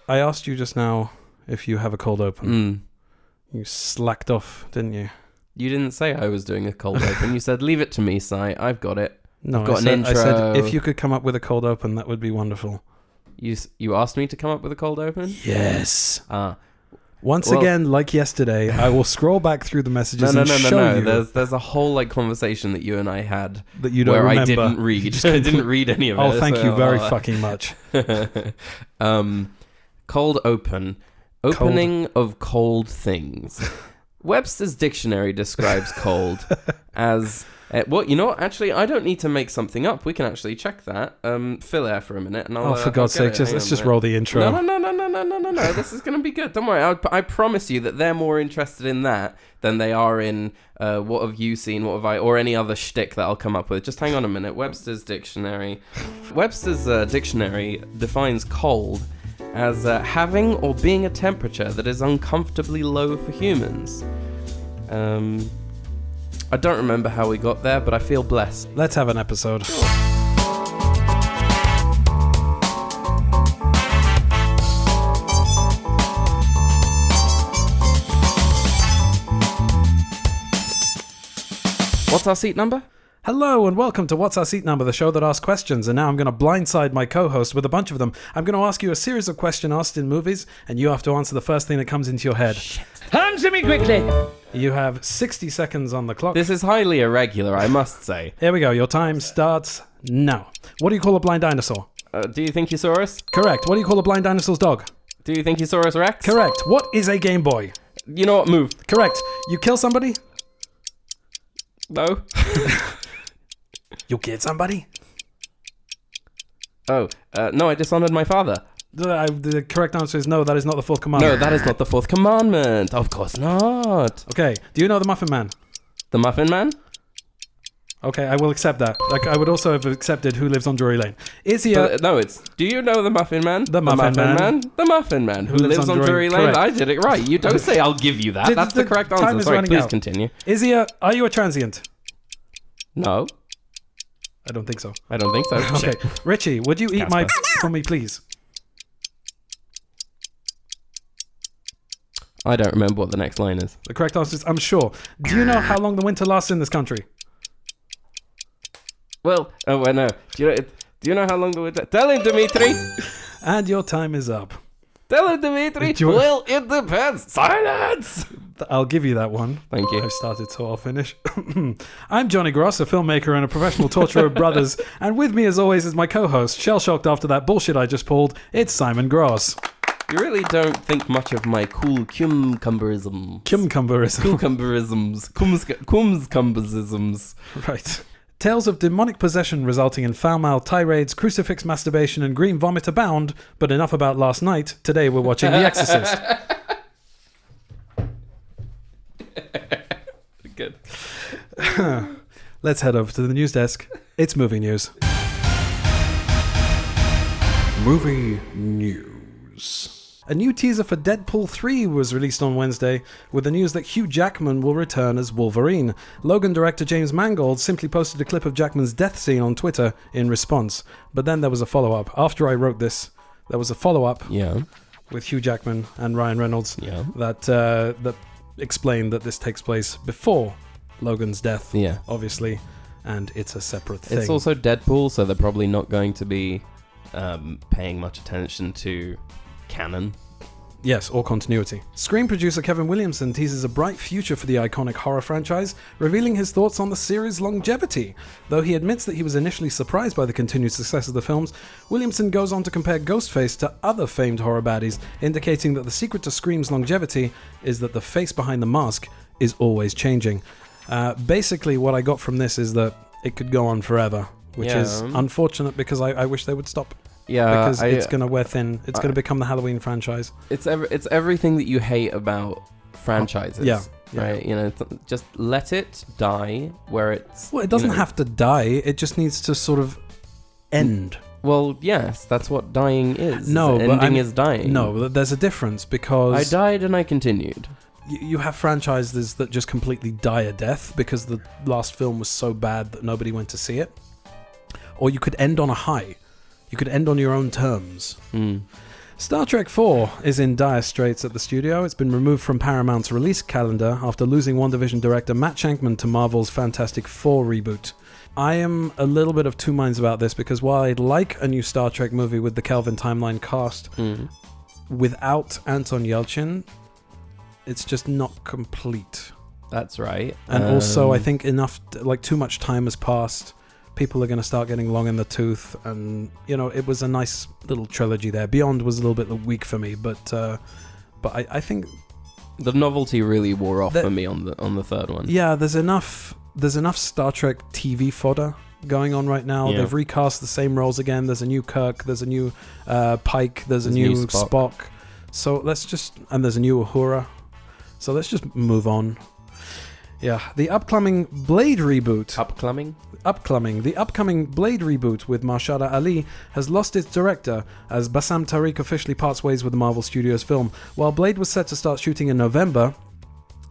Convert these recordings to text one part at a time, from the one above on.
I asked you just now if you have a cold open. You slacked off, didn't you? You didn't say I was doing a cold open. You said, leave it to me, Si. I've got it. No, I've got an intro. I said if you could come up with a cold open, that would be wonderful. You asked me to come up with a cold open? Yes. Once again, like yesterday, I will scroll back through the messages and show you. There's a whole conversation that you and I had that you don't where remember. I didn't read. I didn't read any of it. Oh, thank you very fucking much. Cold open. Opening of cold things. Webster's dictionary describes cold as... well, you know what? Actually, I don't need to make something up. We can actually check that. Fill air for a minute. And I'll, for God's sake, let's just roll the intro. No. This is going to be good. Don't worry. I promise you that they're more interested in that than they are in what have you seen, what have I, or any other shtick that I'll come up with. Just hang on a minute. Webster's dictionary. Webster's dictionary defines cold as having or being a temperature that is uncomfortably low for humans. I don't remember how we got there, but I feel blessed. Let's have an episode. What's our seat number? Hello and welcome to What's Our Seat Number, the show that asks questions, and now I'm going to blindside my co-host with a bunch of them. I'm going to ask you a series of questions asked in movies, and you have to answer the first thing that comes into your head. Shit. Answer me quickly! You have 60 seconds on the clock. This is highly irregular, I must say. Here we go, your time starts now. What do you call a blind dinosaur? Do you think Thesaurus? Correct. What do you call a blind dinosaur's dog? Do you think Thesaurus Rex? Correct. What is a Game Boy? You know what, move. Correct. You kill somebody? No. You killed somebody? Oh, no, I dishonored my father. The correct answer is no, that is not the fourth commandment. No, that is not the fourth commandment. Of course not. Okay, do you know the Muffin Man? The Muffin Man? Okay, I will accept that. Like, I would also have accepted Who Lives on Drury Lane. Is he a... No, it's... Do you know the Muffin Man? The Muffin Man. The Muffin Man. Who lives on Drury Lane? Correct. I did it right. You don't say I'll give you that. That's the correct time answer. is Sorry, running please out. continue. Is he a... Are you a transient? No. I don't think so. I don't think so. Okay. Richie, would you eat my... for me, please? I don't remember what the next line is. The correct answer is I'm sure. Do you know how long the winter lasts in this country? Well, oh, well, no. Do you know how long the winter... Tell him, Dimitri. And your time is up. Tell him, Dimitri. Well, it depends. Silence. I'll give you that one. Thank you. I've started, so I'll finish. I'm Johnny Gross, a filmmaker and a professional torturer of brothers, and with me as always is my co-host, shell-shocked after that bullshit I just pulled, it's Simon Gross. You really don't think much of my cool cucumberisms. Cucumberisms. Right. Tales of demonic possession resulting in foul-mouthed tirades, crucifix masturbation, and green vomit abound, but enough about last night. Today we're watching The Exorcist. Good. Let's head over to the news desk. It's movie news. Movie news. A new teaser for Deadpool 3 was released on Wednesday, with the news that Hugh Jackman will return as Wolverine. Logan director James Mangold simply posted a clip of Jackman's death scene on Twitter in response. But then there was a follow-up. After I wrote this, there was a follow-up with Hugh Jackman and Ryan Reynolds that explained that this takes place before Logan's death, obviously, and it's a separate thing. It's also Deadpool, so they're probably not going to be paying much attention to canon. Yes, or continuity. Screen producer Kevin Williamson teases a bright future for the iconic horror franchise, revealing his thoughts on the series' longevity. Though he admits that he was initially surprised by the continued success of the films, Williamson goes on to compare Ghostface to other famed horror baddies, indicating that the secret to Scream's longevity is that the face behind the mask is always changing. Basically, what I got from this is that it could go on forever, which is unfortunate because I wish they would stop. Yeah, because it's going to wear thin. It's going to become the Halloween franchise. It's everything that you hate about franchises. Yeah. Right. You know, just let it die where it's. Well, it doesn't have to die. It just needs to sort of end. Well, yes, that's what dying is. No, ending is dying. No, but there's a difference because I died and I continued. You have franchises that just completely die a death because the last film was so bad that nobody went to see it. Or you could end on a high. You could end on your own terms. Star Trek 4 is in dire straits at the studio. It's been removed from Paramount's release calendar after losing WandaVision director Matt Shankman to Marvel's Fantastic Four reboot. I am a little bit of two minds about this because while I'd like a new Star Trek movie with the Kelvin timeline cast, without Anton Yelchin, it's just not complete. That's right. And also, I think too much time has passed. People are going to start getting long in the tooth, and it was a nice little trilogy there. Beyond was a little bit weak for me, but I think the novelty really wore off for me on the third one. Yeah, there's enough Star Trek TV fodder going on right now. Yeah. They've recast the same roles again. There's a new Kirk, there's a new Pike, there's a new Spock. So and there's a new Uhura. So let's just move on. Yeah, the upcoming Blade reboot. The upcoming Blade reboot with Mahershala Ali has lost its director as Bassam Tariq officially parts ways with the Marvel Studios film. While Blade was set to start shooting in November,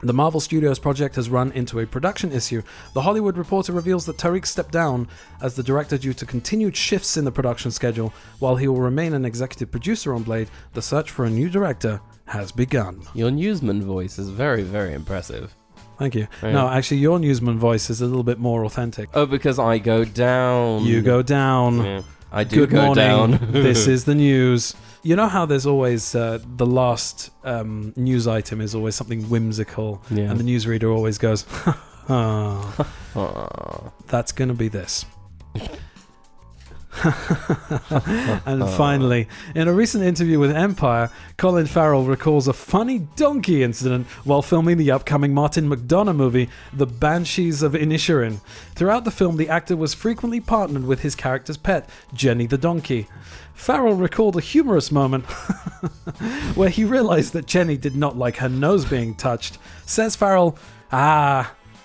the Marvel Studios project has run into a production issue. The Hollywood Reporter reveals that Tariq stepped down as the director due to continued shifts in the production schedule. While he will remain an executive producer on Blade, the search for a new director has begun. Your newsman voice is very, very impressive. Thank you. Yeah. No, actually, your newsman voice is a little bit more authentic. Oh, because I go down. You go down. Yeah, I do. Good go morning. Down. This is the news. You know how there's always the last news item is always something whimsical, and the newsreader always goes, that's going to be this. And finally, in a recent interview with Empire, Colin Farrell recalls a funny donkey incident while filming the upcoming Martin McDonagh movie, The Banshees of Inisherin. Throughout the film, the actor was frequently partnered with his character's pet, Jenny the donkey. Farrell recalled a humorous moment where he realized that Jenny did not like her nose being touched. Says Farrell,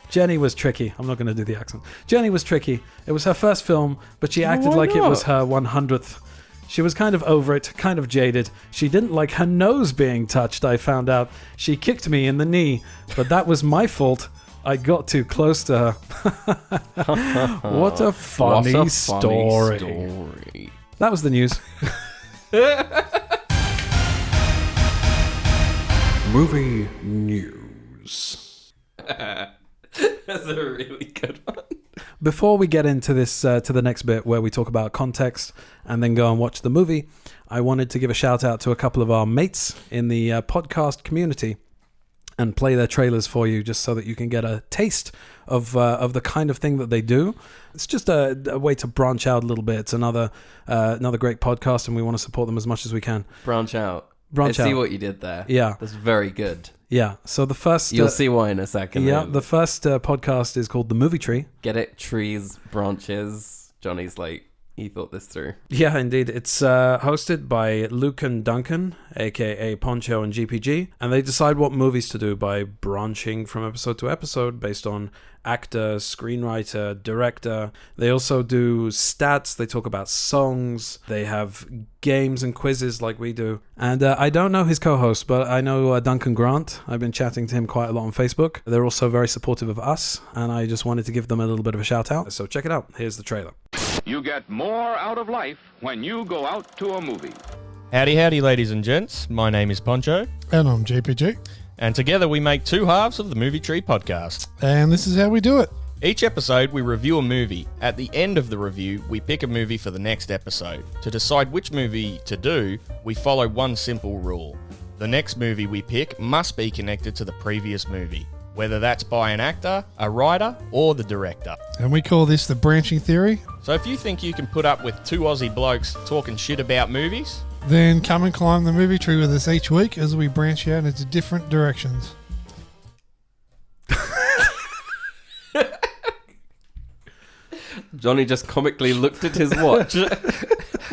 Jenny was tricky. I'm not going to do the accent. Jenny was tricky. It was her first film, but she acted like it was her 100th. She was kind of over it, kind of jaded. She didn't like her nose being touched, I found out. She kicked me in the knee, but that was my fault. I got too close to her. What a funny story. That was the news. Movie news. That's a really good one. Before we get into this, to the next bit where we talk about context and then go and watch the movie, I wanted to give a shout out to a couple of our mates in the podcast community and play their trailers for you just so that you can get a taste of the kind of thing that they do. It's just a way to branch out a little bit. It's another great podcast, and we want to support them as much as we can. Branch out. I see what you did there. Yeah. That's very good. Yeah, so the first... You'll see why in a second. Yeah, the first podcast is called The Movie Tree. Get it? Trees, branches. Johnny's like, he thought this through. Yeah, indeed. It's hosted by Luke and Duncan, a.k.a. Poncho and GPG, and they decide what movies to do by branching from episode to episode based on actor, screenwriter, director. They also do stats. They talk about songs. They have games and quizzes like we do. And I don't know his co-host, but I know Duncan Grant. I've been chatting to him quite a lot on Facebook. They're also very supportive of us, and I just wanted to give them a little bit of a shout out. So check it out. Here's the trailer. You get more out of life when you go out to a movie. Howdy, ladies and gents. My name is Poncho. And I'm JPG. And together we make two halves of the Movie Tree podcast. And this is how we do it. Each episode we review a movie. At the end of the review, we pick a movie for the next episode. To decide which movie to do, we follow one simple rule. The next movie we pick must be connected to the previous movie, whether that's by an actor, a writer, or the director. And we call this the branching theory. So if you think you can put up with two Aussie blokes talking shit about movies, then come and climb the movie tree with us each week as we branch out into different directions. Johnny just comically looked at his watch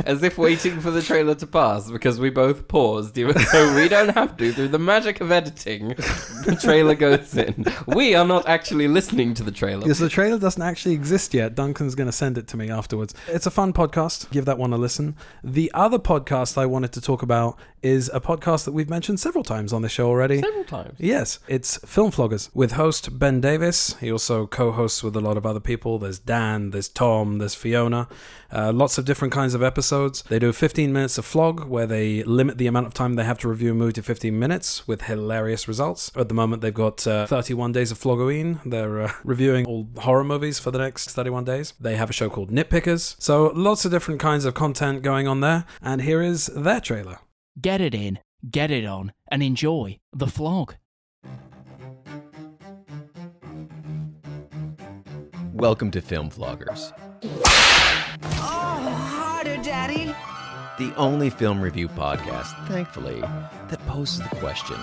as if waiting for the trailer to pass because we both paused, even though we don't have to. Through the magic of editing, the trailer goes in. We are not actually listening to the trailer. Yes, the trailer doesn't actually exist yet. Duncan's going to send it to me afterwards. It's a fun podcast. Give that one a listen. The other podcast I wanted to talk about is a podcast that we've mentioned several times on the show already. Several times? Yes. It's Film Floggers with host Ben Davis. He also co-hosts with a lot of other people. There's Dan, there's Tom, there's Fiona. Lots of different kinds of episodes. They do 15 minutes of flog, where they limit the amount of time they have to review a movie to 15 minutes, with hilarious results. At the moment, they've got 31 days of Flogoween. They're reviewing all horror movies for the next 31 days. They have a show called Nitpickers. So lots of different kinds of content going on there. And here is their trailer. Get it in, get it on, and enjoy the flog. Welcome to Film Vloggers, Oh, harder, Daddy. the only film review podcast, thankfully, that poses the question,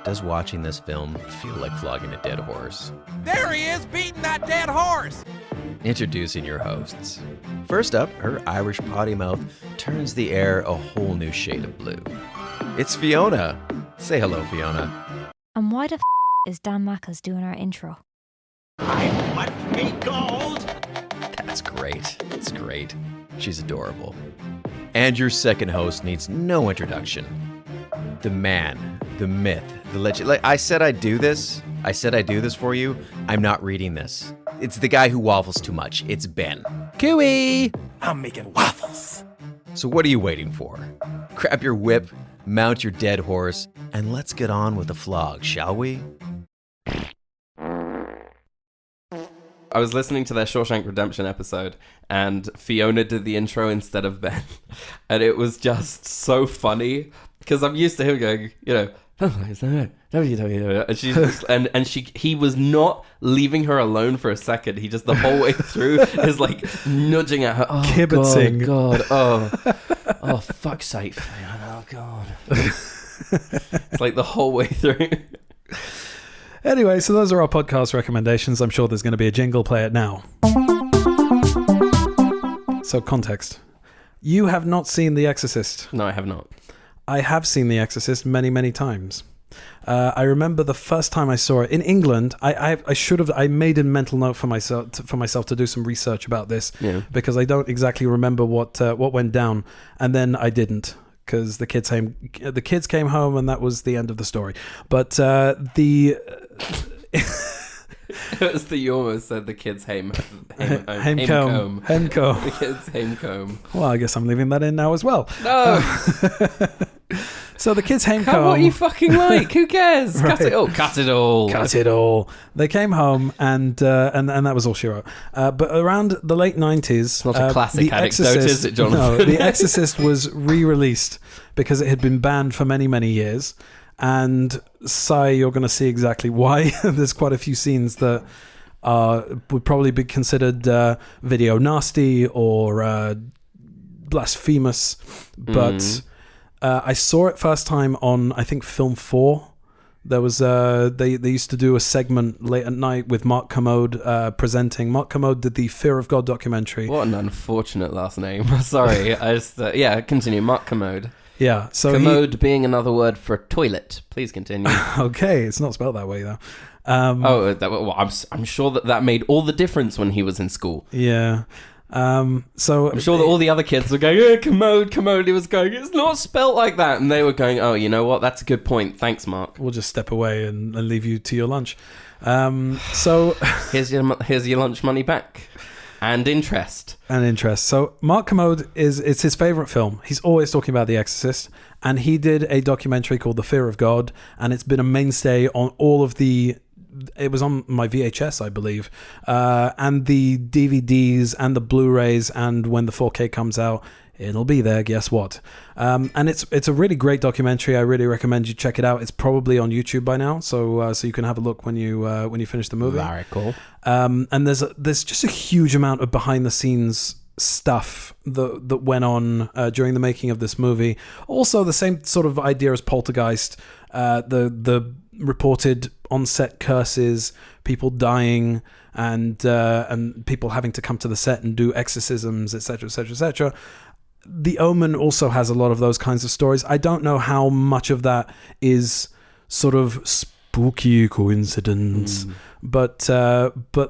does watching this film feel like flogging a dead horse? There he is, beating that dead horse. Introducing your hosts. First up, her Irish potty mouth turns the air a whole new shade of blue. It's Fiona. Say hello, Fiona. And why the is Dan Mackers doing our intro? I want me gold. That's great. It's great. She's adorable. And your second host needs no introduction. The man, the myth, the legend. Like I said I'd do this. I said I'd do this for you. I'm not reading this. It's the guy who waffles too much. It's Ben. Cooey. I'm making waffles. So what are you waiting for? Grab your whip, mount your dead horse, and let's get on with the flog, shall we? I was listening to their Shawshank Redemption episode, and Fiona did the intro instead of Ben, and it was just so funny because I'm used to him going, you know, and she's just, and he was not leaving her alone for a second. He just the whole way through is like nudging at her. Oh Kibitzing. God, oh fuck's sake, Fiona, oh God. It's like the whole way through. Anyway, so those are our podcast recommendations. I'm sure there's going to be a jingle. Play it now. So, context. You have not seen The Exorcist. No, I have not. I have seen The Exorcist many, many times. I remember the first time I saw it in England. I should have. I made a mental note for myself to do some research about this, because I don't exactly remember what went down, and then I didn't. Because the kids came home, and that was the end of the story. But It was you almost said the kids home. Hemcomb. The kids homecomb. Well, I guess I'm leaving that in now as well. No. So the kids homecomb. Cut what you fucking like. Who cares? Right. Cut it all. Cut it all. Cut it all. They came home, and that was all she wrote. But around the late 90s, It's not a classic The anecdote, Exorcist, is it, Jonathan? No, The Exorcist was re-released because it had been banned for many, many years. And you're going to see exactly why. There's quite a few scenes that would probably be considered video nasty or blasphemous. But I saw it first time on, I think, Film 4. There was they used to do a segment late at night with Mark Kermode presenting. Mark Kermode did the Fear of God documentary. What an unfortunate last name. Sorry. I just continue. Mark Kermode. Yeah, so Commode being another word for toilet. Please continue. Okay, it's not spelled that way though. I'm sure that made all the difference when he was in school. Yeah. So I'm sure that all the other kids were going, yeah, commode. He was going, it's not spelt like that. And they were going, oh, you know what? That's a good point. Thanks, Mark. We'll just step away and leave you to your lunch. So here's your lunch money back. And interest. So Mark Kermode it's his favourite film. He's always talking about The Exorcist. And he did a documentary called The Fear of God. And it's been a mainstay on all of the... It was on my VHS, I believe. And the DVDs and the Blu-rays. And when the 4K comes out, it'll be there. Guess what? And it's a really great documentary. I really recommend you check it out. It's probably on YouTube by now, so you can have a look when you finish the movie. Very cool. And there's just a huge amount of behind the scenes stuff that went on during the making of this movie. Also, the same sort of idea as Poltergeist. The reported on-set curses, people dying, and people having to come to the set and do exorcisms, etc., etc., etc. The Omen also has a lot of those kinds of stories. I don't know how much of that is sort of spooky coincidence. But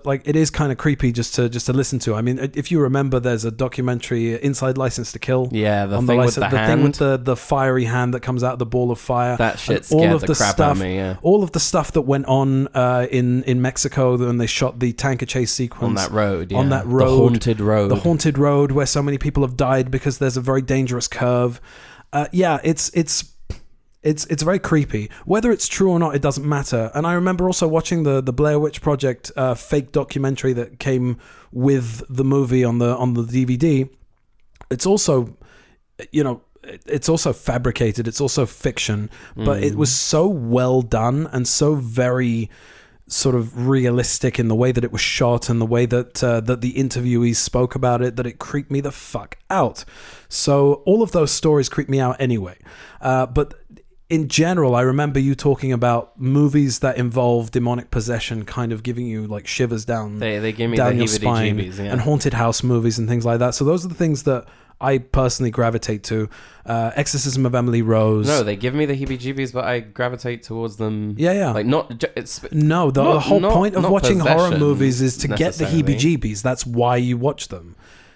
like it is kind of creepy just to listen to. I mean, if you remember, there's a documentary, Inside License to Kill. Yeah, the thing with the hand. thing with the fiery hand that comes out of the ball of fire. That shit scared the crap out of me. Yeah. All of the stuff that went on in Mexico when they shot the tanker chase sequence on that road. Yeah. On that road, the haunted road, where so many people have died because there's a very dangerous curve. It's very creepy. Whether it's true or not, it doesn't matter. And I remember also watching the Blair Witch Project fake documentary that came with the movie on the DVD. It's also, it's also fabricated. It's also fiction, but it was so well done and so very sort of realistic in the way that it was shot and the way that that the interviewees spoke about it, that it creeped me the fuck out. So all of those stories creep me out anyway. But in general, I remember you talking about movies that involve demonic possession kind of giving you like shivers down they give me down the your spine, heebie-jeebies, and haunted house movies and things like that. So those are the things that I personally gravitate to. Exorcism of Emily Rose. No, they give me the heebie-jeebies, but I gravitate towards them. Yeah. Like the whole point of watching horror movies is to get the heebie-jeebies. That's why you watch them.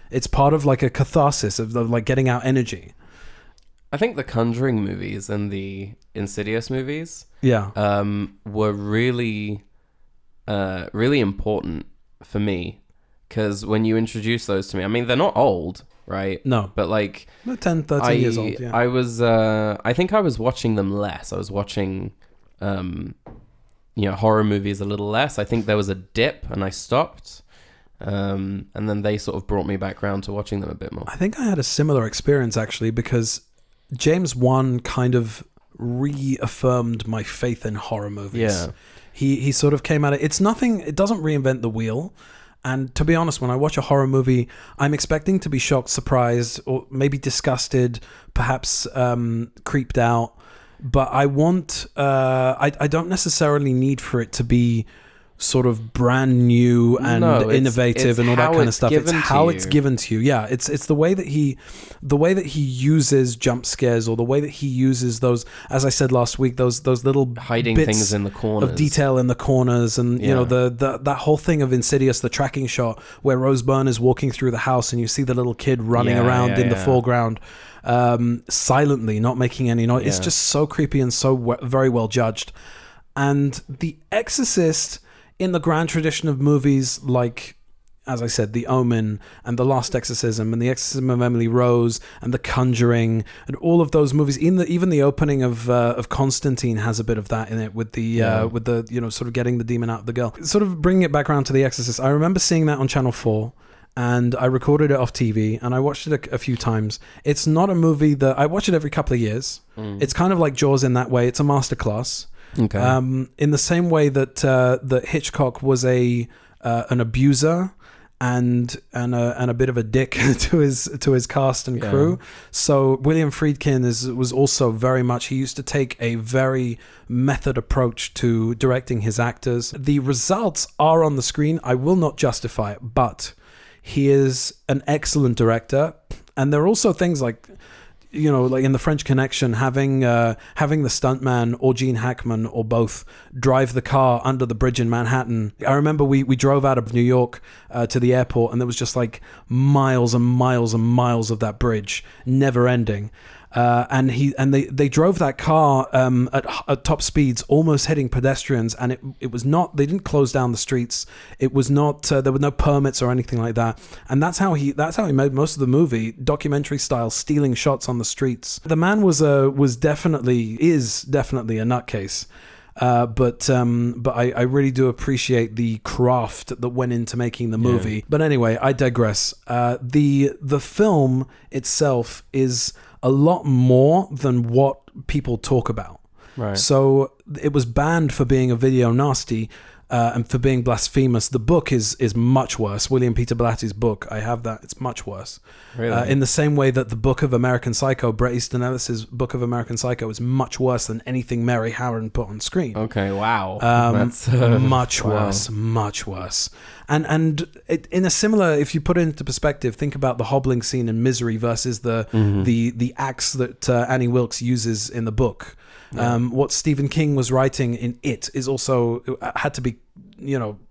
It's part of like a catharsis of like getting out energy. I think the Conjuring movies and the Insidious movies, were really, really important for me, because when you introduce those to me, I mean, they're not old, right? No, but like 10, 13 years old. Yeah. I think I was watching them less. I was watching, horror movies a little less. I think there was a dip, and I stopped. And then they sort of brought me back around to watching them a bit more. I think I had a similar experience actually, because James Wan kind of reaffirmed my faith in horror movies. Yeah. He sort of came at it. It doesn't reinvent the wheel. And to be honest, when I watch a horror movie, I'm expecting to be shocked, surprised, or maybe disgusted, perhaps creeped out. But I want, I don't necessarily need for it to be sort of brand new and innovative and all that kind of stuff. It's how it's given to you. Yeah, it's the way that he uses jump scares, or the way that he uses those, as I said last week, those little hiding bits things in the corners of detail in the corners, and that whole thing of Insidious, the tracking shot where Rose Byrne is walking through the house and you see the little kid running around in the foreground, silently, not making any noise. It's just so creepy and so very well judged. And The Exorcist, in the grand tradition of movies like, as I said, The Omen and The Last Exorcism and The Exorcism of Emily Rose and The Conjuring and all of those movies, even the opening of Constantine has a bit of that in it with the sort of getting the demon out of the girl. Sort of bringing it back around to The Exorcist. I remember seeing that on Channel 4. And I recorded it off TV and I watched it a few times. It's not a movie that I watch it every couple of years. It's kind of like Jaws in that way. It's a masterclass. Okay. In the same way that Hitchcock was an abuser and a bit of a dick to his cast and crew. So William Friedkin was also very much, he used to take a very method approach to directing his actors. The results are on the screen. I will not justify it, but he is an excellent director. And there are also things like, like in The French Connection, having the stuntman or Gene Hackman or both drive the car under the bridge in Manhattan. I remember we drove out of New York to the airport, and there was just like miles and miles and miles of that bridge, never ending. And they drove that car at top speeds, almost hitting pedestrians, and it was not. They didn't close down the streets. It was not. There were no permits or anything like that. And that's how he made most of the movie, documentary style, stealing shots on the streets. The man is definitely a nutcase. But I really do appreciate the craft that went into making the movie. Yeah. But anyway, I digress. The film itself is a lot more than what people talk about. Right. So it was banned for being a video nasty. and for being blasphemous. The book is much worse. William Peter Blatty's book, I have that. It's much worse. Really? In the same way that the Book of American Psycho, Bret Easton Ellis's Book of American Psycho, is much worse than anything Mary Harron put on screen. Okay, wow. That's much worse, much worse. And in a similar, if you put it into perspective, think about the hobbling scene in Misery versus the axe that Annie Wilkes uses in the book. Yeah. What Stephen King was writing in It is also had to be,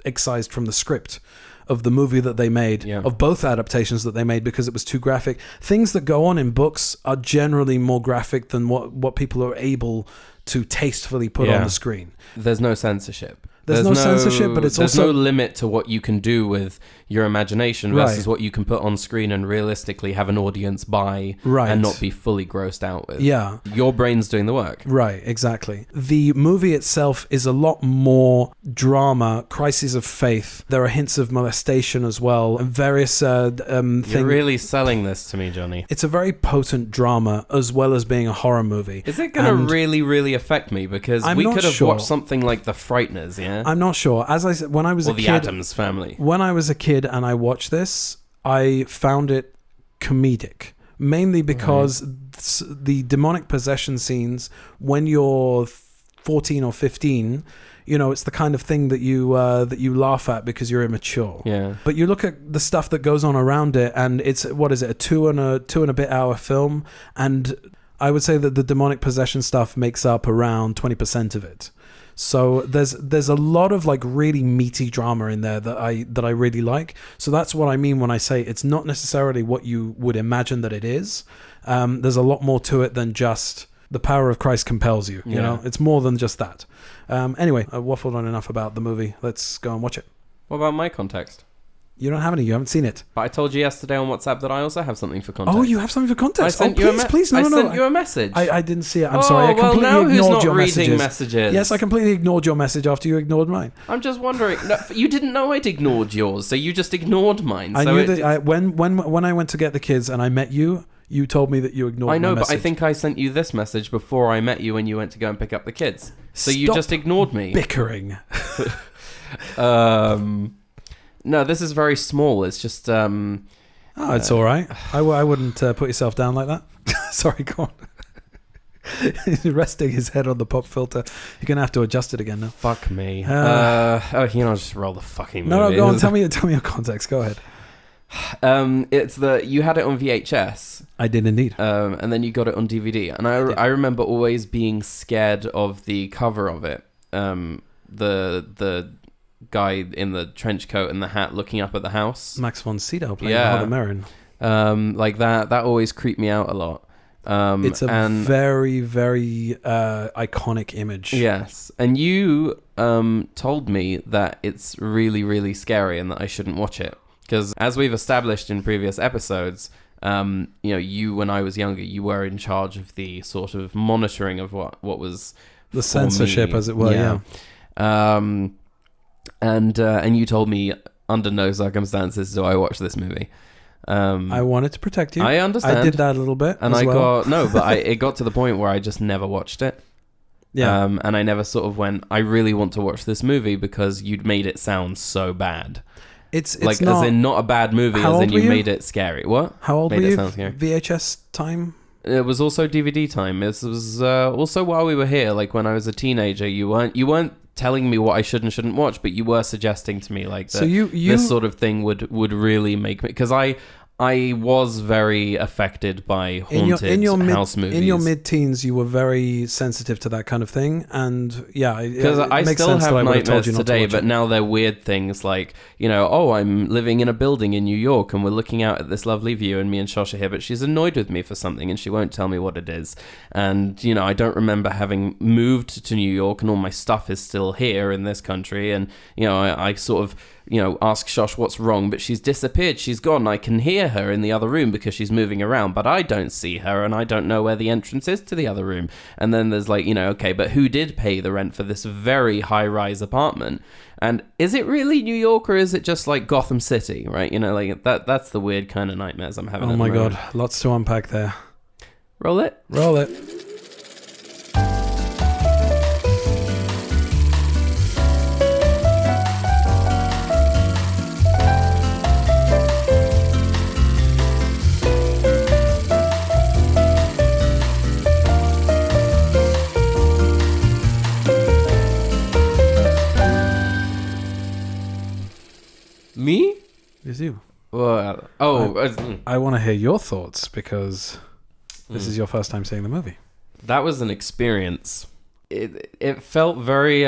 excised from the script of the movie that they made, of both adaptations that they made, because it was too graphic. Things that go on in books are generally more graphic than what people are able to tastefully put on the screen. There's no censorship. There's no censorship, but there's no limit to what you can do with your imagination versus what you can put on screen and realistically have an audience buy and not be fully grossed out with. Yeah. Your brain's doing the work. Right, exactly. The movie itself is a lot more drama, crises of faith. There are hints of molestation as well, and various things. You're really selling this to me, Johnny. It's a very potent drama as well as being a horror movie. Is it going to really, really affect me? Because we could have watched something like The Frighteners, yeah? I'm not sure. As I said, when I was a kid... Or The Addams Family. When I was a kid and I watched this, I found it comedic. Mainly because the demonic possession scenes, when you're 14 or 15... it's the kind of thing that you laugh at because you're immature. Yeah. But you look at the stuff that goes on around it, and it's a 2 and a bit hour film, and I would say that the demonic possession stuff makes up around 20% of it. So there's a lot of like really meaty drama in there that I really like. So that's what I mean when I say it's not necessarily what you would imagine that it is. There's a lot more to it than just the power of Christ compels you. You know, it's more than just that. Anyway, I waffled on enough about the movie. Let's go and watch it. What about my context? You don't have any. You haven't seen it. But I told you yesterday on WhatsApp that I also have something for context. Oh, you have something for context? I sent you a message. I didn't see it. I'm sorry. I completely now ignored who's your not reading messages. Yes, I completely ignored your message after you ignored mine. I'm just wondering. No, you didn't know I'd ignored yours, so you just ignored mine. I knew that when I went to get the kids and I met you, you told me that you ignored my message. I know, but I think I sent you this message before I met you when you went to go and pick up the kids. So you just ignored me. Bickering. No, this is very small. It's just... it's all right. I wouldn't put yourself down like that. Sorry, go on. He's resting his head on the pop filter. You're going to have to adjust it again now. Fuck me. Just roll the fucking movie. No, go on. Tell me your context. Go ahead. It's you had it on VHS. I did indeed. And then you got it on DVD. And I remember always being scared of the cover of it. The guy in the trench coat and the hat looking up at the house. Max von Sydow playing Father Merrin. Like that always creeped me out a lot. It's a very, very iconic image. Yes. And you told me that it's really, really scary and that I shouldn't watch it. Because as we've established in previous episodes, you, when I was younger, you were in charge of the sort of monitoring of what was... The censorship, as it were, yeah. And you told me under no circumstances do I watch this movie. I wanted to protect you. I understand. I did that a little bit, and it got to the point where I just never watched it. Yeah. And I never sort of went, I really want to watch this movie because you'd made it sound so bad. It's like not, as in not a bad movie, as in you made it scary. What? How old were you? VHS time. It was also DVD time. It was also while we were here, like when I was a teenager. You weren't telling me what I should and shouldn't watch, but you were suggesting to me like that this sort of thing would really make me, because I was very affected by haunted house movies. In your mid-teens, you were very sensitive to that kind of thing, and because I still have nightmares today, but now they're weird things like, I'm living in a building in New York and we're looking out at this lovely view, and me and Shosh are here, but she's annoyed with me for something and she won't tell me what it is, and I don't remember having moved to New York and all my stuff is still here in this country, and I sort of ask Shosh what's wrong, but she's disappeared, she's gone. I can hear her in the other room because she's moving around, but I don't see her and I don't know where the entrance is to the other room. And then there's like, okay, but who did pay the rent for this very high-rise apartment? And is it really New York or is it just like Gotham City, right? Like that's the weird kind of nightmares I'm having. Oh my God, lots to unpack there. Roll it. It's you. Well, I want to hear your thoughts because this is your first time seeing the movie. that was an experience. It felt very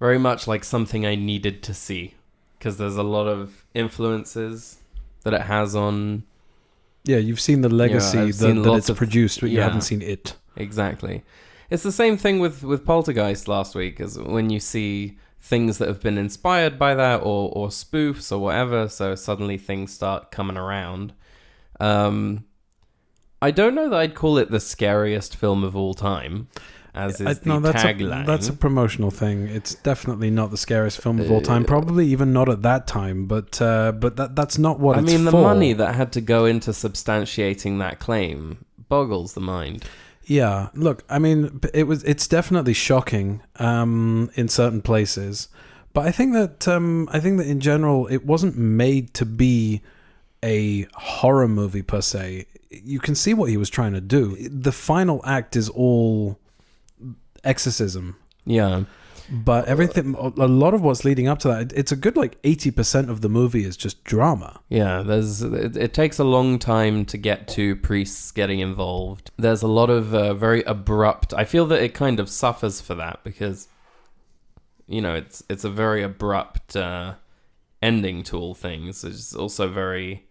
much like something I needed to see because there's a lot of influences that it has on. Yeah, you've seen the legacy that it's produced, but you yeah. haven't seen it. Exactly. It's the same thing with Poltergeist last week, as when you see things that have been inspired by that or spoofs or whatever, so suddenly things start coming around. I don't know that I'd call it the scariest film of all time, as is the tagline. That's a promotional thing. It's definitely not the scariest film of all time. Probably even not at that time, but that's not what it's for. I mean, the money that had to go into substantiating that claim boggles the mind. Yeah, look, I mean, it's definitely shocking in certain places, but I think that in general it wasn't made to be a horror movie per se. You can see what he was trying to do. The final act is all exorcism. Yeah. But everything, a lot of what's leading up to that, it's a good 80% of the movie is just drama. Yeah, it takes a long time to get to priests getting involved. There's a lot of very abrupt. I feel that it kind of suffers for that because, it's a very abrupt ending to all things. It's also very.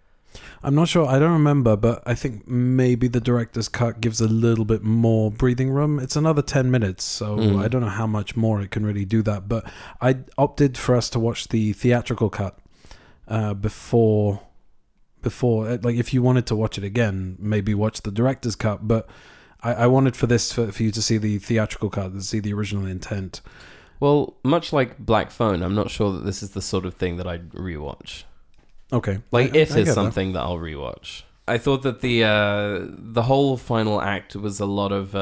I'm not sure. I don't remember, but I think maybe the director's cut gives a little bit more breathing room. It's another 10 minutes, so I don't know how much more it can really do that. But I opted for us to watch the theatrical cut before. If you wanted to watch it again, maybe watch the director's cut. But I wanted for you to see the theatrical cut, to see the original intent. Well, much like Black Phone, I'm not sure that this is the sort of thing that I'd rewatch. Okay. It is something that I'll rewatch. I thought that the whole final act was a lot of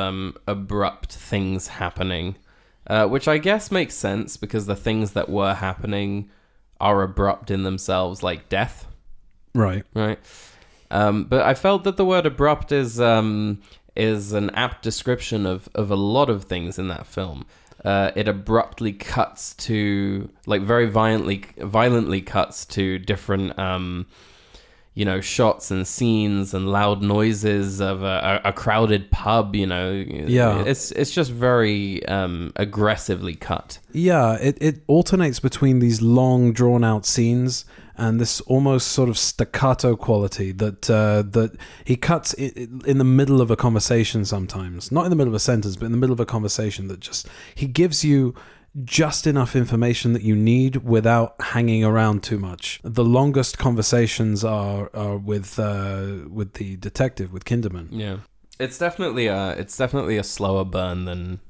abrupt things happening, which I guess makes sense because the things that were happening are abrupt in themselves, like death. Right. Right. But I felt that the word abrupt is an apt description of a lot of things in that film. It abruptly cuts to, very violently cuts to different, shots and scenes and loud noises of a crowded pub, Yeah. It's just very aggressively cut. Yeah, it alternates between these long, drawn-out scenes and this almost sort of staccato quality that he cuts in the middle of a conversation sometimes. Not in the middle of a sentence, but in the middle of a conversation that he gives you just enough information that you need without hanging around too much. The longest conversations are with the detective, with Kinderman. Yeah. It's definitely a slower burn than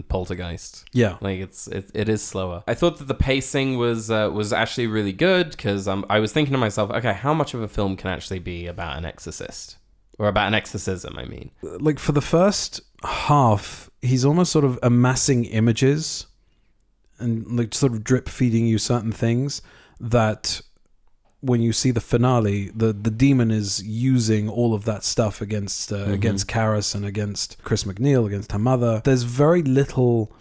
Poltergeist. Yeah, it is slower. I thought that the pacing was actually really good because I was thinking to myself, okay, how much of a film can actually be about an exorcist or about an exorcism? I mean, for the first half, he's almost sort of amassing images and sort of drip feeding you certain things that. When you see the finale, the demon is using all of that stuff against Karis and against Chris McNeil, against her mother. There's very little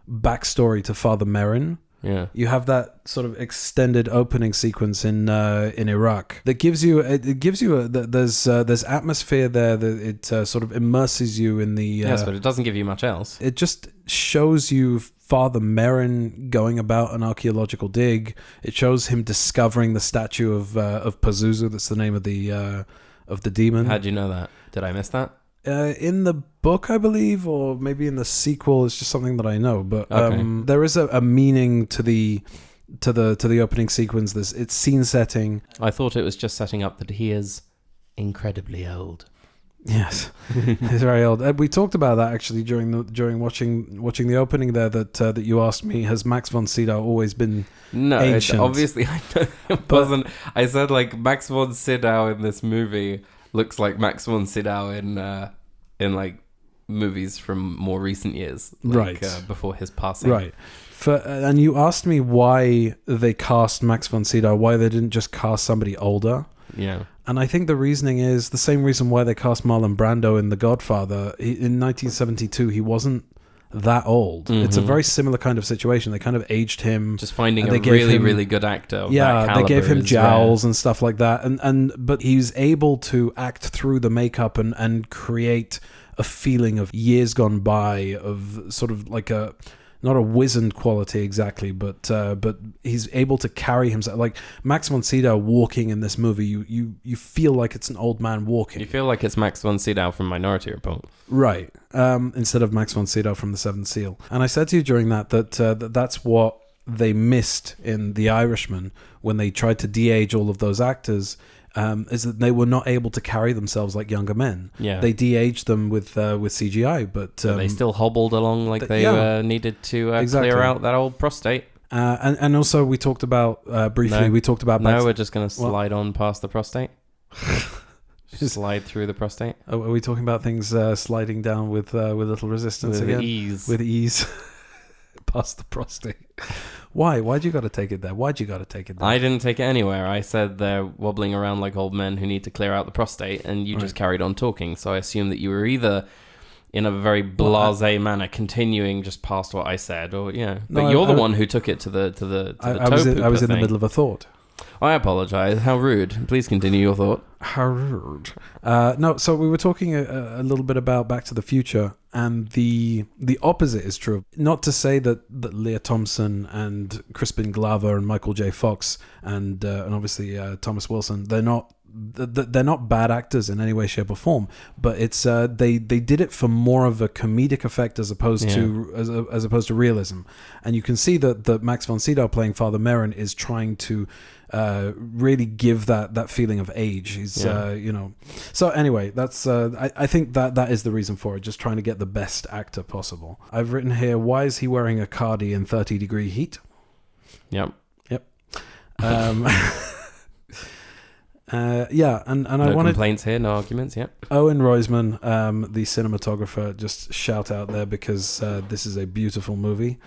backstory to Father Merrin. Yeah, you have that sort of extended opening sequence in Iraq that gives you there's atmosphere there that it sort of immerses you in the. Yes, but it doesn't give you much else. It just shows you Father Merrin going about an archaeological dig. It shows him discovering the statue of Pazuzu. That's the name of the demon. How'd you know that? Did I miss that? In the book, I believe, or maybe in the sequel. It's just something that I know. But okay. There is a meaning to the opening sequence. It's scene setting. I thought it was just setting up that he is incredibly old. Yes, he's very old. We talked about that actually during watching the opening there. That you asked me, has Max von Sydow always been ancient? Obviously, I know it wasn't. I said Max von Sydow in this movie looks like Max von Sydow in movies from more recent years, right before his passing. Right. And you asked me why they cast Max von Sydow, why they didn't just cast somebody older. Yeah. And I think the reasoning is the same reason why they cast Marlon Brando in The Godfather. In 1972, he wasn't that old. It's a very similar kind of situation. They kind of aged him. Just finding a they gave really, him- really good actor. Of Yeah, that they gave caliber him is jowls rare. and stuff like that, but he's able to act through the makeup and create a feeling of years gone by, of sort of like a, not a wizened quality exactly, but he's able to carry himself. Like Max von Sydow walking in this movie, you feel like it's an old man walking. You feel like it's Max von Sydow from Minority Report. Right. Instead of Max von Sydow from The Seventh Seal. And I said to you during that's what they missed in The Irishman when they tried to de-age all of those actors, is that they were not able to carry themselves like younger men. Yeah. They de-aged them with CGI, but they still hobbled along like they needed to Exactly. clear out that old prostate. and also we talked about briefly. No. We talked about No, we're just going to slide on past the prostate. Just slide through the prostate. Are we talking about things sliding down with little resistance With again? ease. With ease. Past the prostate. Why'd you got to take it there? Why'd you got to take it there? I didn't take it anywhere. I said they're wobbling around like old men who need to clear out the prostate, and you just carried on talking. So I assumed that you were either in a very blasé manner continuing just past what I said, or But you're the one who took it to the I was in the middle of a thought. I apologize. How rude. Please continue your thought. How rude. No, so we were talking a little bit about Back to the Future, and the opposite is true. Not to say that Leah Thompson and Crispin Glover and Michael J. Fox and obviously Thomas Wilson, they're not bad actors in any way, shape, or form, but it's they did it for more of a comedic effect as opposed to realism. And you can see that Max von Sydow playing Father Merrin is trying to really give that feeling of age. He's So anyway, that's I think that is the reason for it. Just trying to get the best actor possible. I've written here: why is he wearing a cardi in 30-degree heat? Yep. And I No wanted complaints here, no arguments. Yep. Owen Roisman, the cinematographer, just shout out there because this is a beautiful movie.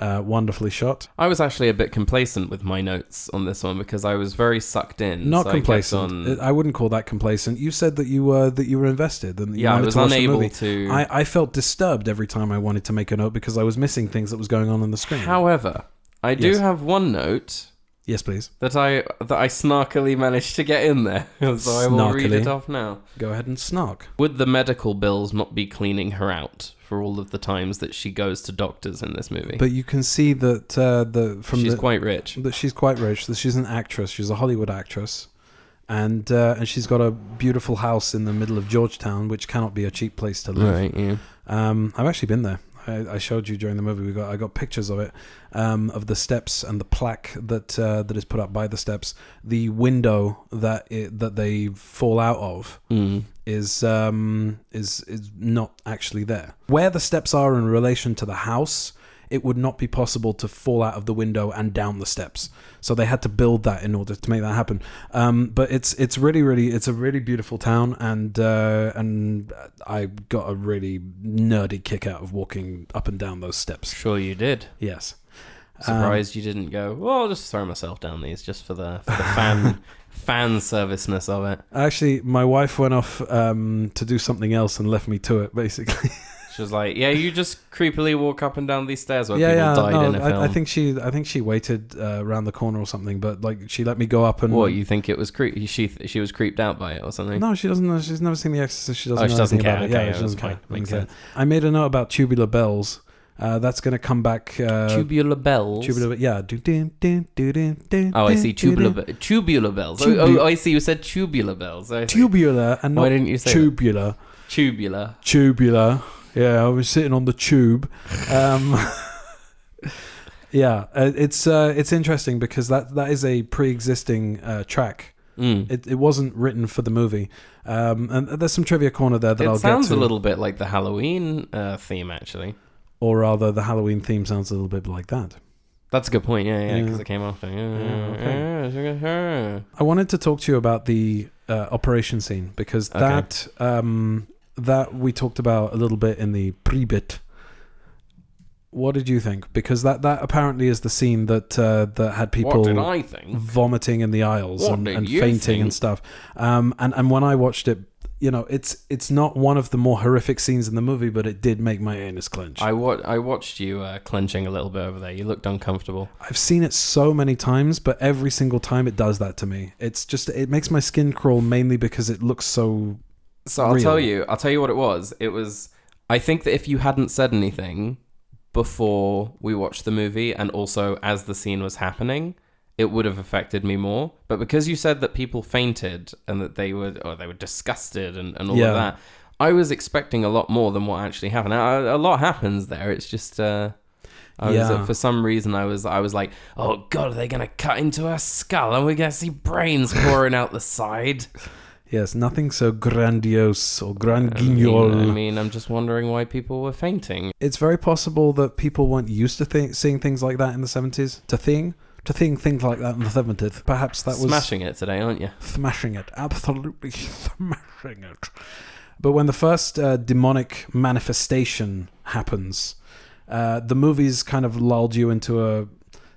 Wonderfully shot. I was actually a bit complacent with my notes on this one because I was very sucked in. Not so complacent. I wouldn't call that complacent. You said that you were invested, and you I wanted was to watch the unable movie. to. I felt disturbed every time I wanted to make a note because I was missing things that was going on the screen. However, I do Yes. have one note. Yes, please. That I snarkily managed to get in there, so I will read it off now. Go ahead and snark. Would the medical bills not be cleaning her out for all of the times that she goes to doctors in this movie? But you can see that she's quite rich. That she's quite rich. That she's an actress. She's a Hollywood actress, and she's got a beautiful house in the middle of Georgetown, which cannot be a cheap place to live. Right. Yeah. I've actually been there. I showed you during the movie. I got pictures of it, of the steps and the plaque that is put up by the steps. The window that they fall out of is not actually there. Where the steps are in relation to the house, it would not be possible to fall out of the window and down the steps. So they had to build that in order to make that happen. But it's really it's a really beautiful town, and I got a really nerdy kick out of walking up and down those steps. Sure you did. Yes. Surprised you didn't go, well, I'll just throw myself down these just for the fan serviceness of it. Actually, my wife went off to do something else and left me to it, basically. She was like, yeah, you just creepily walk up and down these stairs where people died in a film. I think she waited around the corner or something, but like she let me go up and. What, you think it was she was creeped out by it or something? No, she doesn't know. She's never seen The Exorcist. She doesn't know she doesn't anything care. about it. Okay, Yeah, she doesn't care. Makes sense. I made a note about tubular bells. That's going to come back. Tubular bells? Yeah. Oh, I see. Tubular bells. Oh, I see. You said tubular bells. Tubular and not Why didn't you say tubular? Tubular. Tubular. Yeah, I was sitting on the tube. Yeah, it's interesting because that is a pre-existing track. It wasn't written for the movie. And there's some trivia corner there that I'll get to. It sounds a little bit like the Halloween theme, actually. Or rather, the Halloween theme sounds a little bit like that. That's a good point, yeah, because it came after. Okay. I wanted to talk to you about the operation scene, because that we talked about a little bit in the pre-bit. What did you think? Because that apparently is the scene that had people What did I think? vomiting in the aisles and fainting think? and stuff. And when I watched it, it's not one of the more horrific scenes in the movie, but it did make my anus clench. I watched you clenching a little bit over there. You looked uncomfortable. I've seen it so many times, but every single time it does that to me. It makes my skin crawl mainly because it looks so I'll real. tell you what it was. It was, I think that if you hadn't said anything before we watched the movie and also as the scene was happening, it would have affected me more. But because you said that people fainted and that they were disgusted and all of that, I was expecting a lot more than what actually happened. A lot happens there. It's just for some reason I was like, oh god, are they gonna cut into her skull and we're gonna see brains pouring out the side? Yes, nothing so grandiose or grand guignol. I mean, I'm just wondering why people were fainting. It's very possible that people weren't used to seeing things like that in the 70s. To think things like that in the 70s. Perhaps that was... Smashing it today, aren't you? Smashing it. Absolutely smashing it. But when the first demonic manifestation happens, the movie's kind of lulled you into a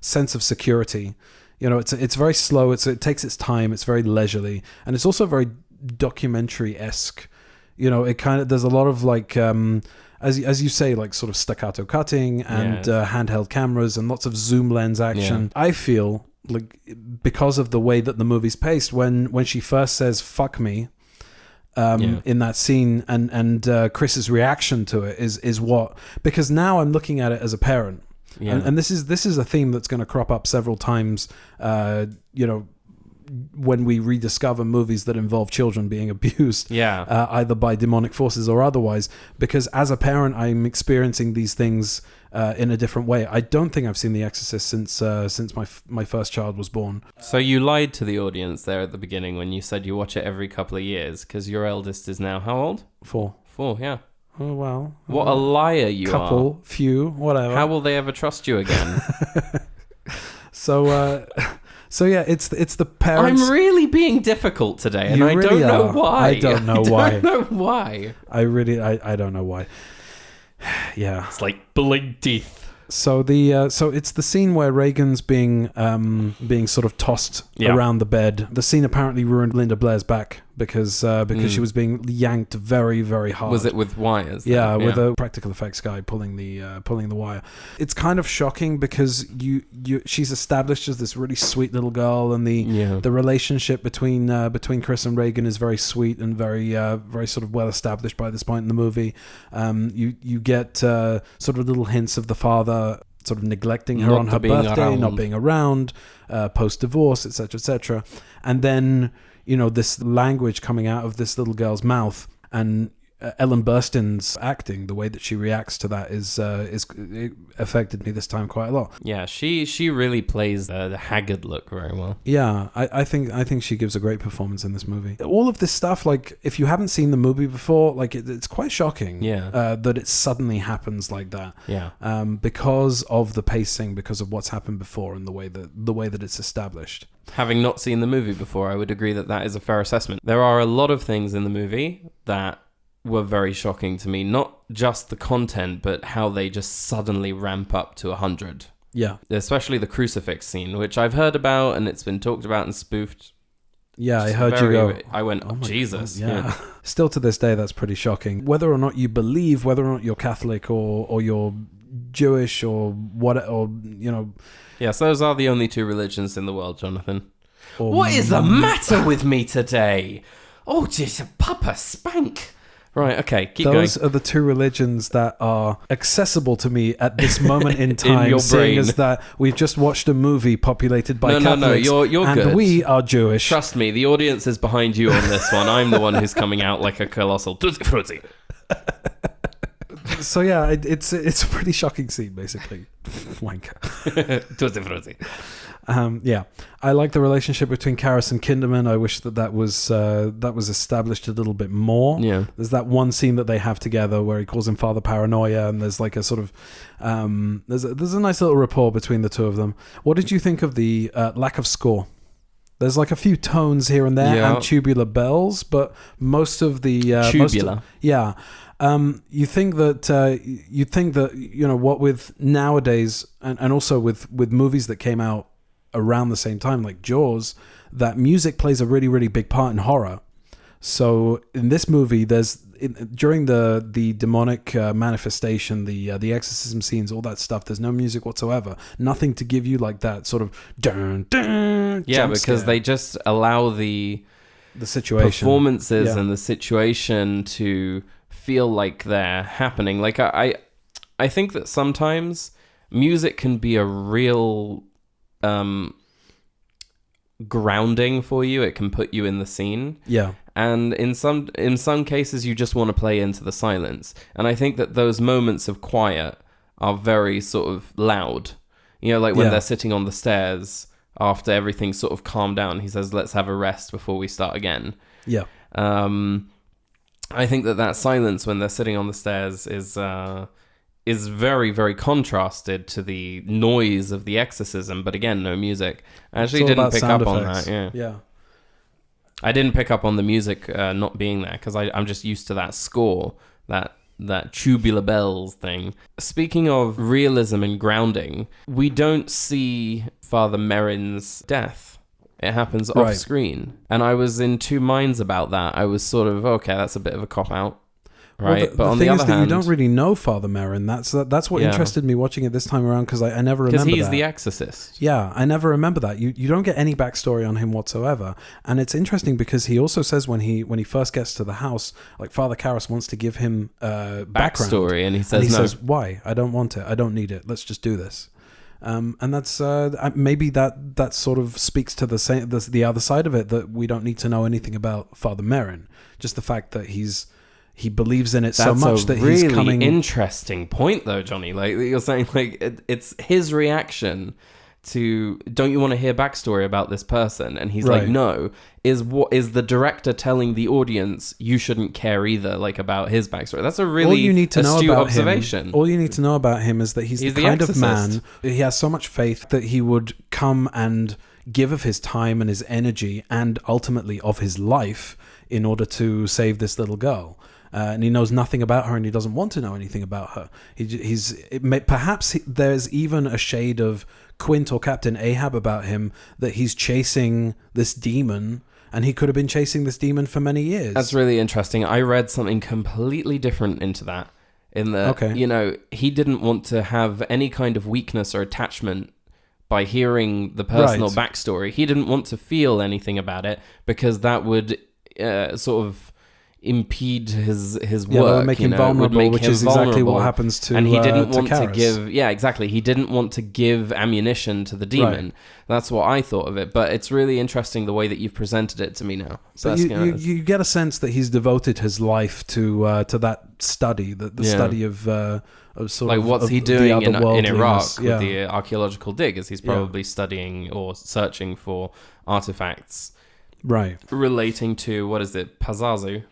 sense of security. It's very slow. It takes its time. It's very leisurely, and it's also very documentary-esque. It kind of, there's a lot of like, as you say, like sort of staccato cutting and handheld cameras and lots of zoom lens action. Yeah. I feel like because of the way that the movie's paced, when she first says "fuck me," in that scene, and Chris's reaction to it is what, because now I'm looking at it as a parent. Yeah. And this is a theme that's going to crop up several times, when we rediscover movies that involve children being abused, either by demonic forces or otherwise. Because as a parent, I'm experiencing these things in a different way. I don't think I've seen The Exorcist since my first child was born. So you lied to the audience there at the beginning when you said you watch it every couple of years, because your eldest is now how old? 4. 4, yeah. Oh, well. What a liar you are. Couple, few, whatever. How will they ever trust you again? So yeah, it's the parents. I'm really being difficult today, and I don't know why. I don't know why. I don't know why. I don't know why. Yeah. It's like pulling teeth. So it's the scene where Reagan's being sort of tossed around the bed. The scene apparently ruined Linda Blair's back because she was being yanked very, very hard. Was it with wires? Yeah, with a practical effects guy pulling the wire. It's kind of shocking because she's established as this really sweet little girl, and the relationship between Chris and Reagan is very sweet and very very sort of well established by this point in the movie. You get sort of little hints of the father sort of neglecting her on her birthday, not being around, post-divorce, etc., etc. And then, this language coming out of this little girl's mouth, and Ellen Burstyn's acting, the way that she reacts to that it affected me this time quite a lot. Yeah, she really plays the haggard look very well. Yeah, I think she gives a great performance in this movie. All of this stuff, like if you haven't seen the movie before, like it's quite shocking. Yeah. That it suddenly happens like that. Yeah. Because of the pacing, because of what's happened before, and the way that it's established. Having not seen the movie before, I would agree that is a fair assessment. There are a lot of things in the movie that were very shocking to me. Not just the content, but how they just suddenly ramp up to 100. Yeah. Especially the crucifix scene, which I've heard about and it's been talked about and spoofed. Yeah, I heard you go. I went, oh Jesus. God, yeah. Still to this day, that's pretty shocking. Whether or not you believe, whether or not you're Catholic or you're Jewish or what, or, Yes, those are the only two religions in the world, Jonathan. What is the matter with me today? Oh, just Papa Spank. Right, okay, keep going. Those are the two religions that are accessible to me at this moment in time, in your seeing brain. as that we've just watched a movie populated by Catholics. No, you're and good. We are Jewish. Trust me, the audience is behind you on this one. I'm the one who's coming out like a colossal tutti frutti. So yeah, it's a pretty shocking scene, basically. Wanker. Tutti frutti. Yeah, I like the relationship between Karras and Kinderman. I wish that was established a little bit more. Yeah, there's that one scene that they have together where he calls him Father Paranoia, and there's like a sort of there's a nice little rapport between the two of them. What did you think of the lack of score? There's like a few tones here and there and tubular bells, but most of the tubular. You think that what with nowadays and also with movies that came out around the same time, like Jaws, that music plays a really, really big part in horror. So in this movie, during the demonic manifestation, the exorcism scenes, all that stuff, there's no music whatsoever. Nothing to give you like that sort of dun, dun, yeah, jump because scare. they just allow the situation, performances and the situation to feel like they're happening. Like I think that sometimes music can be a real grounding for you. It can put you in the scene. Yeah. And in some cases you just want to play into the silence. And I think that those moments of quiet are very sort of loud. You know, like when they're sitting on the stairs after everything's sort of calmed down, he says, let's have a rest before we start again. Yeah. I think that silence when they're sitting on the stairs is very, very contrasted to the noise of the exorcism, but again, no music. I actually didn't pick up on that. Yeah. I didn't pick up on the music not being there because I'm just used to that score, that tubular bells thing. Speaking of realism and grounding, we don't see Father Merrin's death. It happens off screen. And I was in two minds about that. I was sort of, okay, that's a bit of a cop-out. Right, well, but on thing the is other that hand, you don't really know Father Merrin. That's what interested me watching it this time around, because I never remember that. Because he's the exorcist. Yeah, I never remember that. You don't get any backstory on him whatsoever, and it's interesting because he also says when he first gets to the house, like Father Karras wants to give him backstory, and he says no. Says, "Why? I don't want it. I don't need it. Let's just do this." And that's maybe that sort of speaks to the other side of it, that we don't need to know anything about Father Merrin. Just the fact that he believes in it so much that he's coming. That's a really interesting point, though, Johnny. Like you're saying, like it's his reaction to, don't you want to hear backstory about this person? And he's like, no. Is the director telling the audience you shouldn't care either, like about his backstory? That's a really astute observation. All you need to know about him is that he's the kind of man. He has so much faith that he would come and give of his time and his energy and ultimately of his life in order to save this little girl. And he knows nothing about her, and he doesn't want to know anything about her. Perhaps there's even a shade of Quint or Captain Ahab about him, that he's chasing this demon, and he could have been chasing this demon for many years. That's really interesting. I read something completely different into that. In that, you know, he didn't want to have any kind of weakness or attachment by hearing the personal backstory. He didn't want to feel anything about it, because that would sort of impede his work, would make him vulnerable, which is exactly what happens to and he didn't want to Karras. he didn't want to give ammunition to the demon. That's what I thought of it, but it's really interesting the way that you've presented it to me now. So you get a sense that he's devoted his life to that study, the study of sort like of what's of he doing in Iraq with Yeah. the archaeological dig, is he's probably studying or searching for artifacts relating to, what is it, Pazuzu.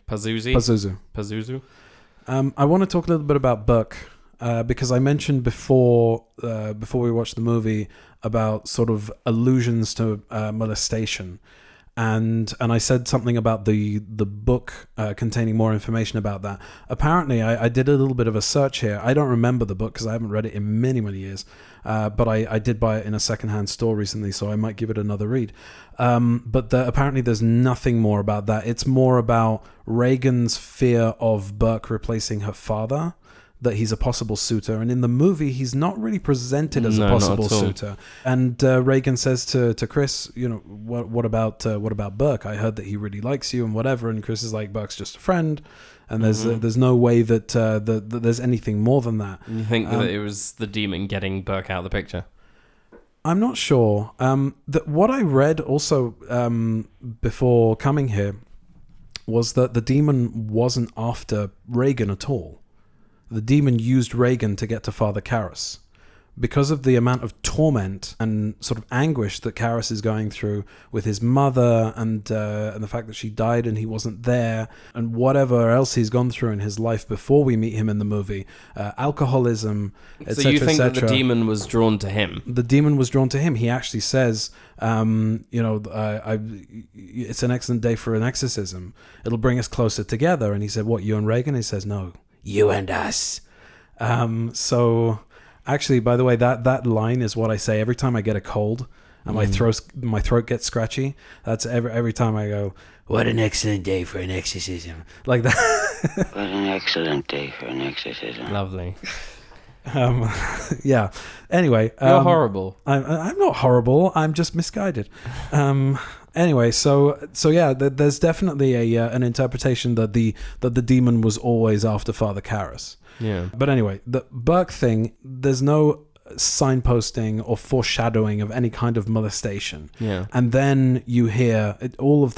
I want to talk a little bit about Burke, because I mentioned before we watched the movie about sort of allusions to molestation, and I said something about the book containing more information about that. Apparently, I did a little bit of a search here. I don't remember the book because I haven't read it in many, many years, but I did buy it in a secondhand store recently, so I might give it another read. But apparently there's nothing more about that. It's more about Reagan's fear of Burke replacing her father, that he's a possible suitor, and in the movie he's not really presented as a possible suitor. And Reagan says to Chris, you know, what about Burke? I heard that he really likes you and whatever. And Chris is like, Burke's just a friend, and there's no way that there's anything more than that. You think that it was the demon getting Burke out of the picture? I'm not sure. That what I read also before coming here was that the demon wasn't after Reagan at all. The demon used Reagan to get to Father Karras. Because of the amount of torment and sort of anguish that Karras is going through with his mother, and the fact that she died and he wasn't there, and whatever else he's gone through in his life before we meet him in the movie, alcoholism, etc. So you think that the demon was drawn to him? The demon was drawn to him. He actually says, it's an excellent day for an exorcism. It'll bring us closer together. And he said, what, you and Reagan? He says, no, you and us. So actually, by the way, that line is what I say every time I get a cold. and my throat gets scratchy. That's every time I go, what an excellent day for an exorcism, like that. What an excellent day for an exorcism. Lovely. Yeah. Anyway, you're horrible. I'm not horrible. I'm just misguided. Anyway, so yeah, there's definitely an interpretation that the demon was always after Father Karras. Yeah. But anyway, the Burke thing, there's no signposting or foreshadowing of any kind of molestation. Yeah. And then you hear all of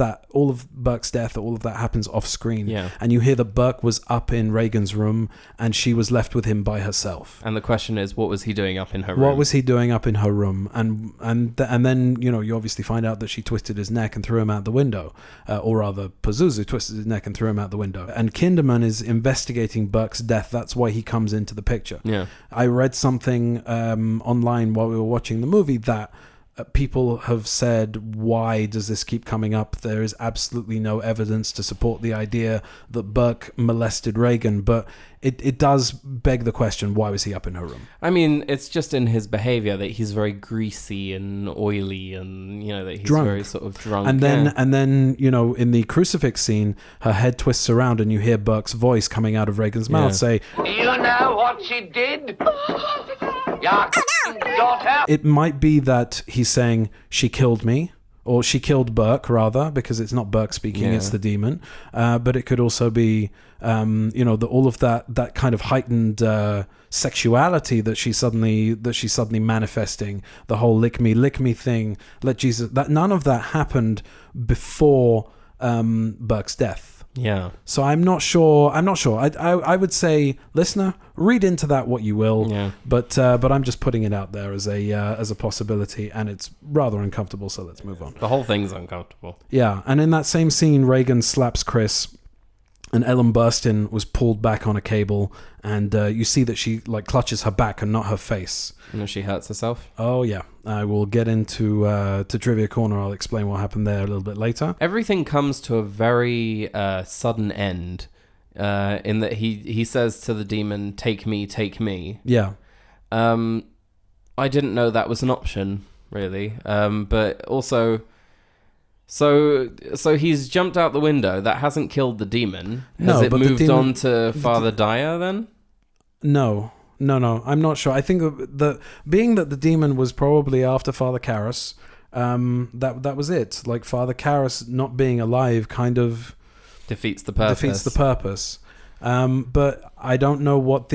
Burke's death, all of that happens off screen. Yeah. And you hear that Burke was up in Reagan's room and she was left with him by herself. And the question is, what was he doing up in her room? What was he doing up in her room? And then, you obviously find out that she twisted his neck and threw him out the window. Or rather, Pazuzu twisted his neck and threw him out the window. And Kinderman is investigating Burke's death. That's why he comes into the picture. Yeah. I read something online while we were watching the movie that people have said, why does this keep coming up? There is absolutely no evidence to support the idea that Burke molested Reagan, but it does beg the question, why was he up in her room? I mean, it's just in his behavior that he's very greasy and oily, and that he's drunk. Very sort of drunk. And then in the crucifix scene, her head twists around and you hear Burke's voice coming out of Reagan's mouth say, You know what she did? Your daughter. It might be that he's saying she killed me, or she killed Burke, rather, because it's not Burke speaking, it's the demon. But it could also be, all of that kind of heightened sexuality that she's suddenly manifesting. The whole lick me thing. Let Jesus. That none of that happened before Burke's death. Yeah. So I'm not sure. I would say, listener, read into that what you will. Yeah. But I'm just putting it out there as a possibility, and it's rather uncomfortable. So let's move on. The whole thing's uncomfortable. Yeah, and in that same scene, Reagan slaps Chris, and Ellen Burstyn was pulled back on a cable, and you see that she clutches her back and not her face. And she hurts herself. Oh yeah, I will get into to Trivia Corner. I'll explain what happened there a little bit later. Everything comes to a very sudden end, in that he says to the demon, "Take me, take me." Yeah. I didn't know that was an option, really. But also, so he's jumped out the window. That hasn't killed the demon. Has it moved on to Father Dyer then? No, I'm not sure. I think being that the demon was probably after Father Karras, that was it. Like, Father Karras not being alive kind of defeats the purpose. But I don't know what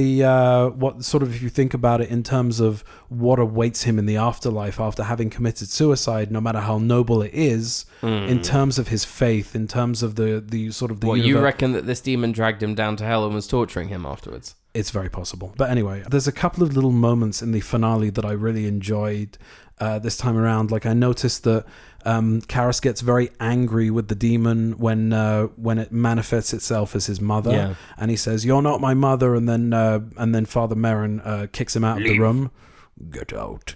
sort of, if you think about it in terms of what awaits him in the afterlife after having committed suicide, no matter how noble it is, in terms of his faith, in terms of the sort of the. What, you reckon that this demon dragged him down to hell and was torturing him afterwards? It's very possible. But anyway, there's a couple of little moments in the finale that I really enjoyed this time around. Like, I noticed that Karras gets very angry with the demon when it manifests itself as his mother, and he says, "You're not my mother," and then Father Merrin kicks him out of the room. Get out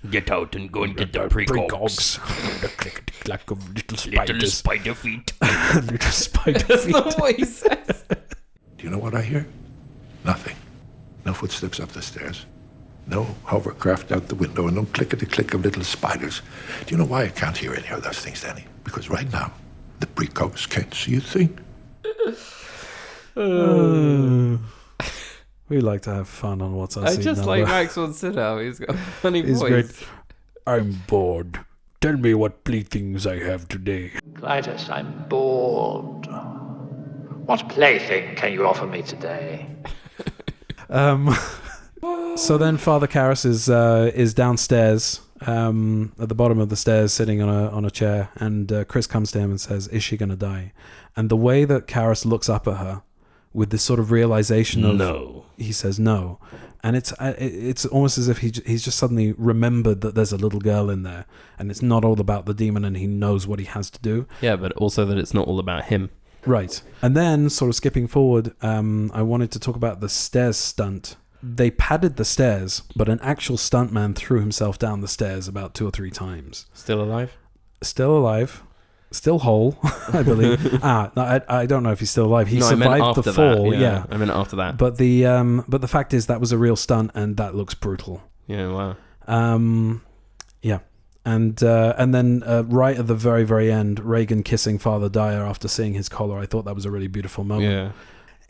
and go and get the precogs. The click of little spiders. Little spider feet. Little spider feet. That's not what he says. Do you know what I hear? Nothing. No footsteps up the stairs. No hovercraft out the window, and no clickety-click of little spiders. Do you know why I can't hear any of those things, Danny? Because right now, the precogs can't see a thing. We like to have fun on What's Our Scene I just Number. like Max von Sydow. He's got a funny He's voice. great. I'm bored. Tell me what playthings I have today. Clytus, I'm bored. What plaything can you offer me today? So then Father Karras is downstairs at the bottom of the stairs, sitting on a chair, and Chris comes to him and says, "Is she going to die?" And the way that Karras looks up at her with this sort of realization of no, he says no, and it's almost as if he's just suddenly remembered that there's a little girl in there, and it's not all about the demon, and he knows what he has to do. Yeah, but also that it's not all about him. Right. And then, sort of skipping forward, I wanted to talk about the stairs stunt. They padded the stairs, but an actual stuntman threw himself down the stairs about 2 or 3 times. Still alive? Still alive. Still whole, I believe. No, I don't know if he's still alive. He survived the fall. Yeah, I meant after that. But the fact is that was a real stunt, and that looks brutal. Yeah, wow. Yeah. And then right at the very, very end, Reagan kissing Father Dyer after seeing his collar. I thought that was a really beautiful moment. Yeah.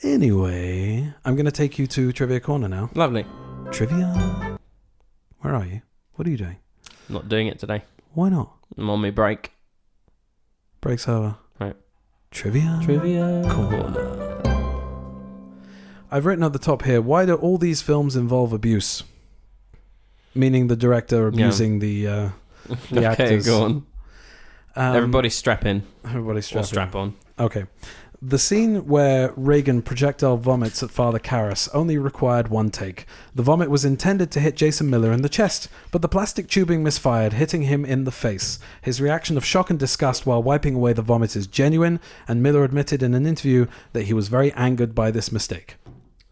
Anyway, I'm going to take you to Trivia Corner now. Lovely. Trivia? Where are you? What are you doing? Not doing it today. Why not? I'm on my break. Break's over. Right. Trivia Corner. I've written at the top here, why do all these films involve abuse? Meaning the director abusing the okay, actors. Go on. Everybody strap in. Everybody strap or strap on. Okay. The scene where Reagan projectile vomits at Father Karras only required one take. The vomit was intended to hit Jason Miller in the chest, but the plastic tubing misfired, hitting him in the face. His reaction of shock and disgust while wiping away the vomit is genuine, and Miller admitted in an interview that he was very angered by this mistake.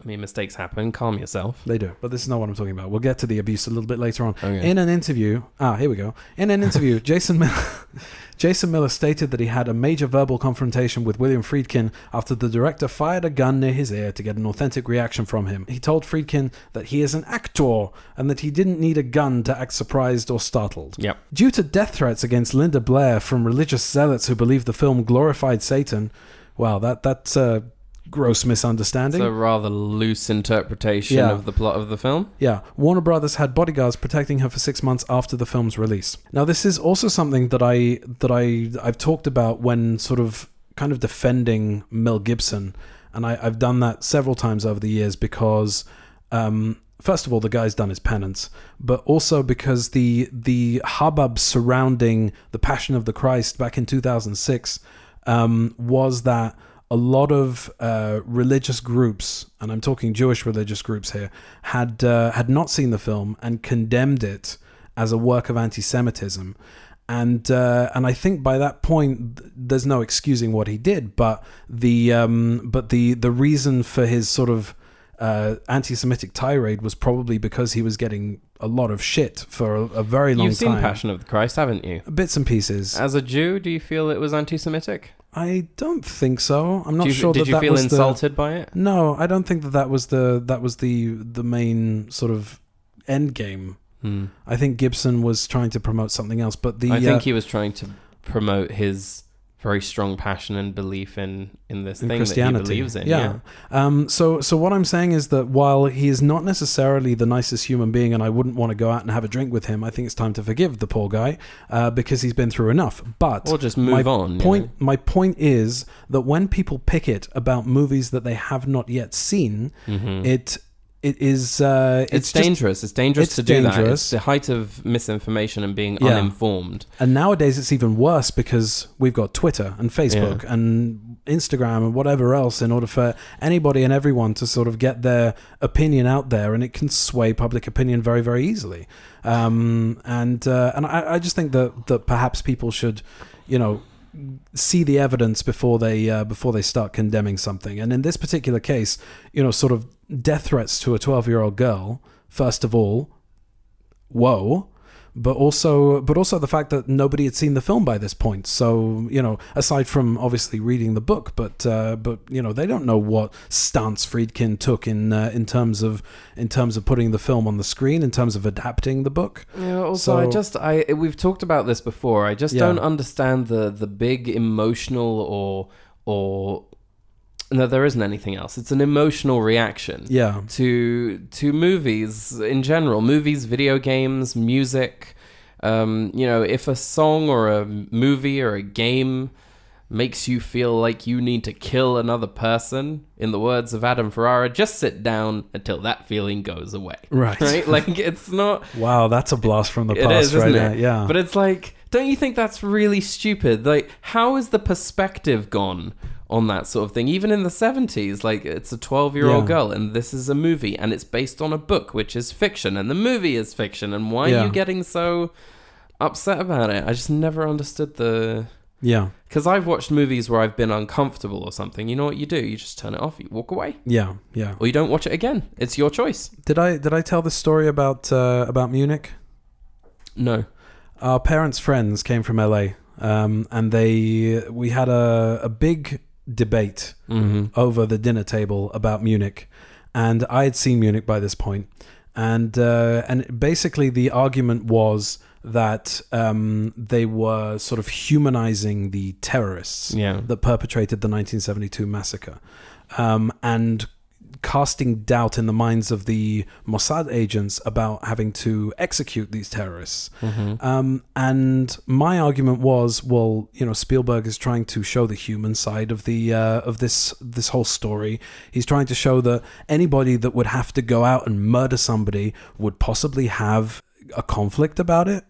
I mean, mistakes happen. Calm yourself. They do, but this is not what I'm talking about. We'll get to the abuse a little bit later on. Okay. In an interview... here we go. In an interview, Jason Miller stated that he had a major verbal confrontation with William Friedkin after the director fired a gun near his ear to get an authentic reaction from him. He told Friedkin that he is an actor and that he didn't need a gun to act surprised or startled. Yep. Due to death threats against Linda Blair from religious zealots who believed the film glorified Satan... Wow, that's a gross misunderstanding. It's a rather loose interpretation of the plot of the film. Yeah, Warner Brothers had bodyguards protecting her for 6 months after the film's release. Now, this is also something that I've talked about when sort of kind of defending Mel Gibson, and I've done that several times over the years because, first of all, the guy's done his penance, but also because the hubbub surrounding The Passion of the Christ back in 2006 was that a lot of religious groups, and I'm talking Jewish religious groups here, had not seen the film and condemned it as a work of anti-Semitism, and I think by that point there's no excusing what he did, but the reason for his sort of anti-Semitic tirade was probably because he was getting a lot of shit for a very long time. You've seen Passion of the Christ, haven't you? Bits and pieces. As a Jew, do you feel it was anti-Semitic? I don't think so. I'm not sure. Did you feel insulted by it? No, I don't think that was the main sort of end game. I think Gibson was trying to promote something else, but I think he was trying to promote his very strong passion and belief in this thing that he believes in. Yeah. So what I'm saying is that while he is not necessarily the nicest human being, and I wouldn't want to go out and have a drink with him, I think it's time to forgive the poor guy because he's been through enough. But or just move on. My point is that when people picket about movies that they have not yet seen, it's dangerous. It's dangerous to do that. It's the height of misinformation and being uninformed. And nowadays it's even worse because we've got Twitter and Facebook and Instagram and whatever else in order for anybody and everyone to sort of get their opinion out there, and it can sway public opinion very, very easily. And I just think that perhaps people should, see the evidence before they start condemning something. And in this particular case, sort of death threats to a 12-year-old girl, first of all, whoa, but also the fact that nobody had seen the film by this point. So, aside from obviously reading the book, but they don't know what stance Friedkin took in terms of putting the film on the screen, in terms of adapting the book. Yeah, also we've talked about this before. I just don't understand the big emotional or no, there isn't anything else. It's an emotional reaction to movies in general. Movies, video games, music. If a song or a movie or a game makes you feel like you need to kill another person, in the words of Adam Ferrara, just sit down until that feeling goes away. Right? Like, it's not... Wow, that's a blast from the past, it is, right? Isn't it? Yeah. But it's like, don't you think that's really stupid? Like, how is the perspective gone on that sort of thing? Even in the 70s, like, it's a 12-year-old girl and this is a movie and it's based on a book, which is fiction, and the movie is fiction, and why are you getting so upset about it? I just never understood the... Yeah. Because I've watched movies where I've been uncomfortable or something. You know what you do? You just turn it off, you walk away. Yeah. Or you don't watch it again. It's your choice. Did I tell this story about Munich? No. Our parents' friends came from LA, and we had a big debate over the dinner table about Munich, and I had seen Munich by this point, and basically the argument was that they were sort of humanizing the terrorists that perpetrated the 1972 massacre, and casting doubt in the minds of the Mossad agents about having to execute these terrorists. And my argument was, well, Spielberg is trying to show the human side of the of this whole story. He's trying to show that anybody that would have to go out and murder somebody would possibly have a conflict about it,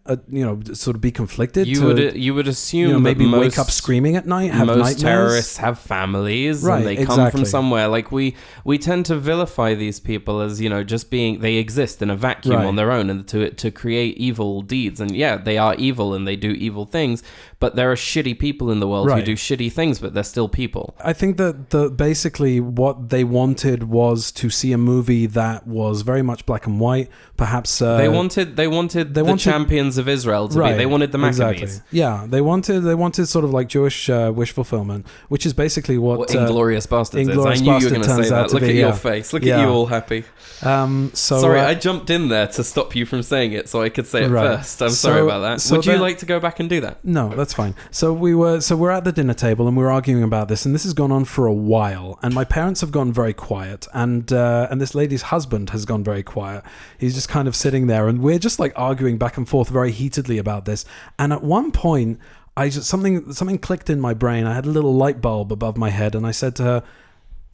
sort of be conflicted. You would assume maybe that wake up screaming at night, have nightmares. Terrorists have families, and they come from somewhere. Like we tend to vilify these people as just being, they exist in a vacuum on their own, and to create evil deeds. And they are evil and they do evil things, but there are shitty people in the world who do shitty things, but they're still people. I think that basically what they wanted was to see a movie that was very much black and white. Perhaps they wanted the champions of Israel to be. They wanted the Maccabees. Exactly. Yeah, they wanted sort of like Jewish wish fulfillment, which is basically what Inglourious Basterds is. I knew you were going to say that. Look at your face. Look at you all happy. Sorry, I jumped in there to stop you from saying it so I could say it first. I'm sorry about that. Would you like to go back and do that? No, that's fine. So we're at the dinner table and we're arguing about this, and this has gone on for a while, and my parents have gone very quiet, and this lady's husband has gone very quiet. He's just kind of sitting there, and we're just like arguing back and forth very heatedly about this. And at one point, something clicked in my brain. I had a little light bulb above my head, and I said to her,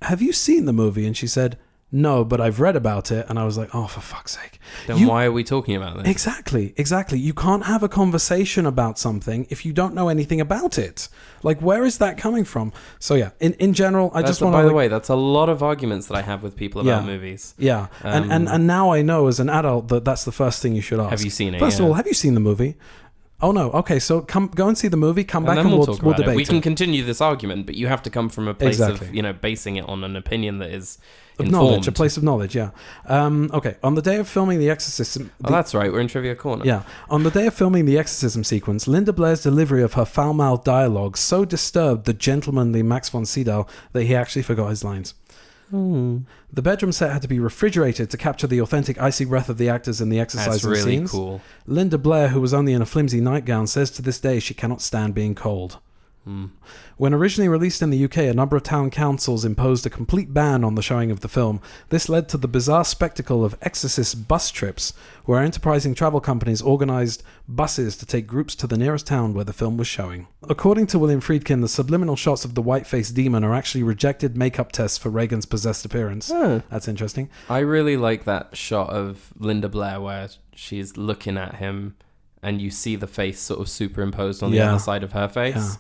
"Have you seen the movie?" And she said, "No, but I've read about it." And I was like, oh, for fuck's sake. Then why are we talking about this? Exactly. You can't have a conversation about something if you don't know anything about it. Like, where is that coming from? So yeah, in general, I just want to... By the way, that's a lot of arguments that I have with people about movies. Yeah, and now I know as an adult that that's the first thing you should ask. Have you seen it? First of all, have you seen the movie? Oh no. Okay, so go and see the movie. Come back and we'll debate it. We can continue this argument, but you have to come from a place of basing it on an opinion that is informed. Knowledge, a place of knowledge. Yeah. Okay. On the day of filming The Exorcism. That's right. We're in Trivia Corner. Yeah. On the day of filming The Exorcism sequence, Linda Blair's delivery of her foul-mouthed dialogue so disturbed the gentlemanly Max von Sydow that he actually forgot his lines. The bedroom set had to be refrigerated to capture the authentic icy breath of the actors in the exercising scenes. That's really scenes. Cool. Linda Blair, who was only in a flimsy nightgown, says to this day she cannot stand being cold. When originally released in the UK, a number of town councils imposed a complete ban on the showing of the film. This led to the bizarre spectacle of Exorcist bus trips, where enterprising travel companies organised buses to take groups to the nearest town where the film was showing. According to William Friedkin, the subliminal shots of the white-faced demon are actually rejected makeup tests for Reagan's possessed appearance. That's interesting. I really like that shot of Linda Blair where she's looking at him and you see the face sort of superimposed on the other side of her face. Yeah.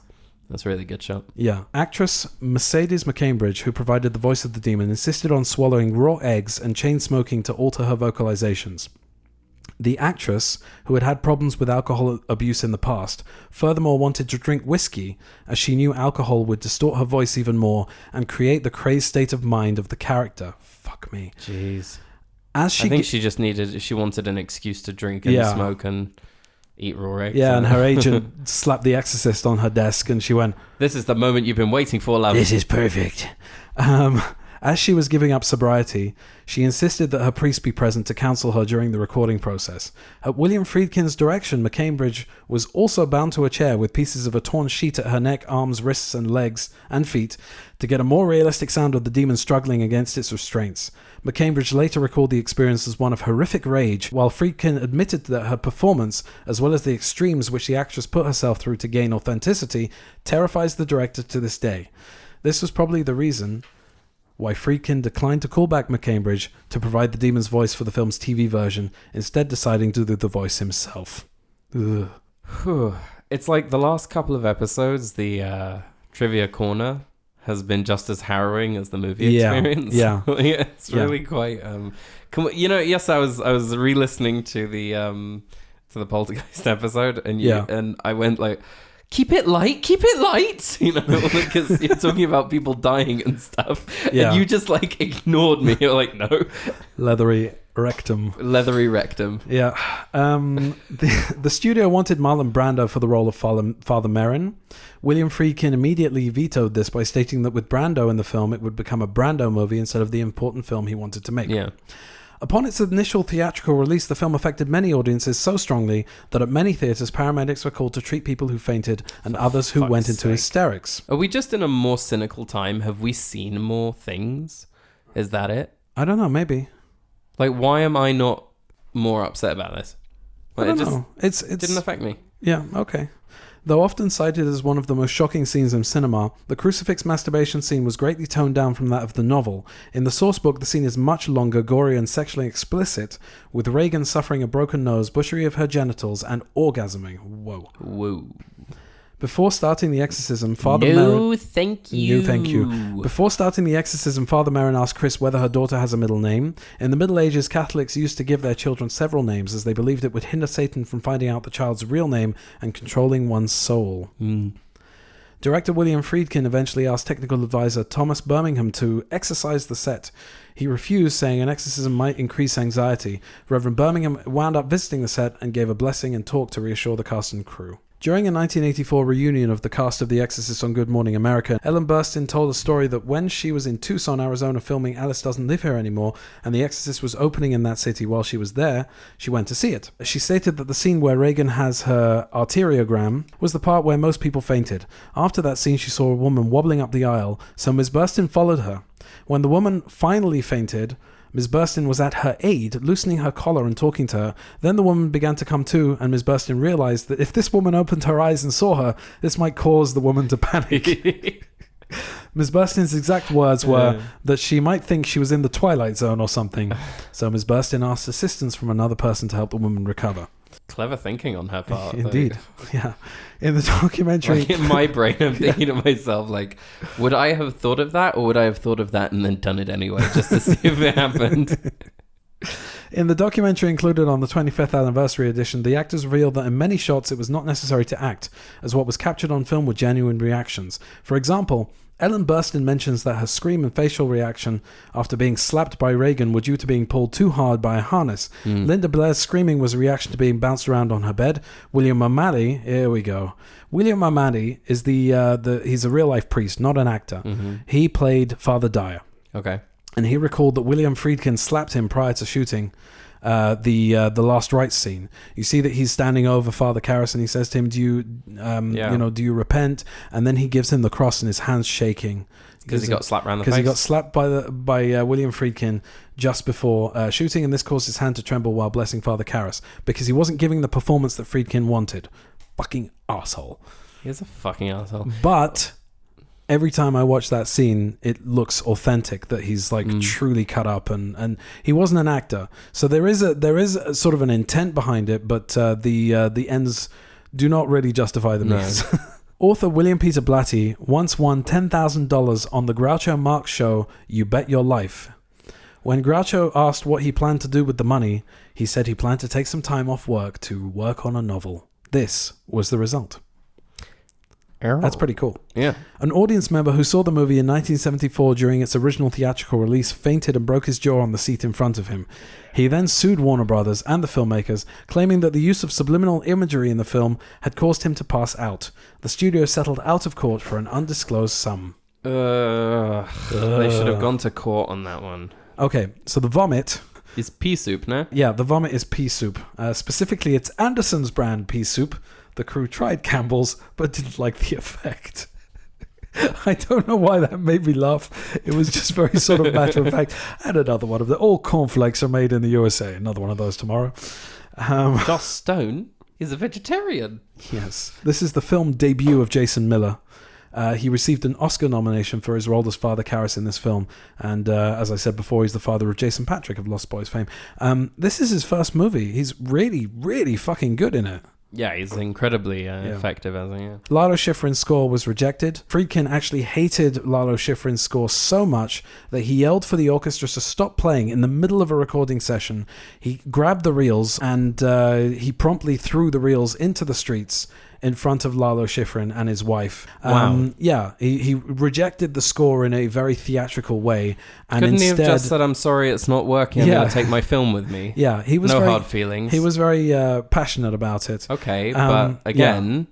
That's a really good shot. Yeah. Actress Mercedes McCambridge, who provided the voice of the demon, insisted on swallowing raw eggs and chain smoking to alter her vocalizations. The actress, who had had problems with alcohol abuse in the past, furthermore wanted to drink whiskey, as she knew alcohol would distort her voice even more and create the crazed state of mind of the character. Fuck me. Jeez. I think she wanted an excuse to drink and smoke and eat raw eggs. Yeah, and her agent slapped The Exorcist on her desk and she went, "This is the moment you've been waiting for, love. This is perfect." As she was giving up sobriety, she insisted that her priest be present to counsel her during the recording process. At William Friedkin's direction, McCambridge was also bound to a chair with pieces of a torn sheet at her neck, arms, wrists, and legs and feet to get a more realistic sound of the demon struggling against its restraints. McCambridge later recalled the experience as one of horrific rage, while Friedkin admitted that her performance, as well as the extremes which the actress put herself through to gain authenticity, terrifies the director to this day. This was probably the reason why Friedkin declined to call back McCambridge to provide the demon's voice for the film's TV version, instead deciding to do the voice himself. Ugh. It's like the last couple of episodes, the Trivia Corner has been just as harrowing as the movie experience. Yeah. It's really quite... yes, I was re-listening to the Poltergeist episode, and I went like... Keep it light, because you're talking about people dying and stuff, and you just like ignored me. You're like, no. Leathery rectum. Yeah. The studio wanted Marlon Brando for the role of Father Merrin. William Friedkin immediately vetoed this by stating that with Brando in the film, it would become a Brando movie instead of the important film he wanted to make. Yeah. Upon its initial theatrical release, the film affected many audiences so strongly that at many theatres, paramedics were called to treat people who fainted and others who went into hysterics. Are we just in a more cynical time? Have we seen more things? Is that it? I don't know, maybe. Like, why am I not more upset about this? Like, I don't know. It didn't affect me. Yeah, okay. Though often cited as one of the most shocking scenes in cinema, the crucifix masturbation scene was greatly toned down from that of the novel. In the source book, the scene is much longer, gory, and sexually explicit, with Reagan suffering a broken nose, butchery of her genitals, and orgasming. Whoa. Before starting the exorcism, Father Merrin... thank you. No, thank you. Before starting the exorcism, Father Merrin asked Chris whether her daughter has a middle name. In the Middle Ages, Catholics used to give their children several names as they believed it would hinder Satan from finding out the child's real name and controlling one's soul. Director William Friedkin eventually asked technical advisor Thomas Birmingham to exorcise the set. He refused, saying an exorcism might increase anxiety. Reverend Birmingham wound up visiting the set and gave a blessing and talk to reassure the cast and crew. During a 1984 reunion of the cast of The Exorcist on Good Morning America, Ellen Burstyn told a story that when she was in Tucson, Arizona filming Alice Doesn't Live Here Anymore, and The Exorcist was opening in that city while she was there, she went to see it. She stated that the scene where Reagan has her arteriogram was the part where most people fainted. After that scene, she saw a woman wobbling up the aisle, so Ms. Burstyn followed her. When the woman finally fainted, Ms. Burstyn was at her aid, loosening her collar and talking to her. Then the woman began to come to, and Ms. Burstyn realized that if this woman opened her eyes and saw her, this might cause the woman to panic. Ms. Burstyn's exact words were that she might think she was in the Twilight Zone or something. So Ms. Burstyn asked assistance from another person to help the woman recover. Clever thinking on her part. Indeed. Yeah. In the documentary... Like, in my brain, I'm thinking to myself, like, would I have thought of that, or would I have thought of that and then done it anyway, just to see if it happened? In the documentary included on the 25th anniversary edition, the actors revealed that in many shots it was not necessary to act, as what was captured on film were genuine reactions. For example, Ellen Burstyn mentions that her scream and facial reaction after being slapped by Reagan were due to being pulled too hard by a harness. Linda Blair's screaming was a reaction to being bounced around on her bed. William O'Malley, here we go. William O'Malley is he's a real life priest, not an actor. He played Father Dyer. Okay. And he recalled that William Friedkin slapped him prior to shooting the Last Rites scene. You see that he's standing over Father Karras and he says to him, do you repent? And then he gives him the cross and his hands shaking. Because he got slapped around the face? Because he got slapped by William Friedkin just before shooting, and this caused his hand to tremble while blessing Father Karras, because he wasn't giving the performance that Friedkin wanted. Fucking asshole. He's a fucking asshole. But... every time I watch that scene, it looks authentic, that he's like truly cut up, and he wasn't an actor. So there is a sort of an intent behind it, but the ends do not really justify the means. No. Author William Peter Blatty once won $10,000 on the Groucho Marx show You Bet Your Life. When Groucho asked what he planned to do with the money, he said he planned to take some time off work to work on a novel. This was the result. That's pretty cool. Yeah. An audience member who saw the movie in 1974 during its original theatrical release fainted and broke his jaw on the seat in front of him. He then sued Warner Brothers and the filmmakers, claiming that the use of subliminal imagery in the film had caused him to pass out. The studio settled out of court for an undisclosed sum. They should have gone to court on that one. Okay, so the vomit... is pea soup, no? Yeah, the vomit is pea soup. Specifically, it's Anderson's brand pea soup. The crew tried Campbell's, but didn't like the effect. I don't know why that made me laugh. It was just very sort of matter of fact. And another one of the all cornflakes are made in the USA. Another one of those tomorrow. Joss Stone is a vegetarian. Yes. This is the film debut of Jason Miller. He received an Oscar nomination for his role as Father Karras in this film. And as I said before, he's the father of Jason Patrick of Lost Boys fame. This is his first movie. He's really, really fucking good in it. Yeah, he's incredibly effective as Lalo Schifrin's score was rejected. Friedkin actually hated Lalo Schifrin's score so much that he yelled for the orchestra to stop playing in the middle of a recording session. He grabbed the reels and he promptly threw the reels into the streets in front of Lalo Schifrin and his wife. Wow. Yeah, he rejected the score in a very theatrical way. And couldn't instead, he have just said, I'm sorry, it's not working, I'm going to take my film with me? Yeah, he was no very, hard feelings. He was very passionate about it. Okay, but again,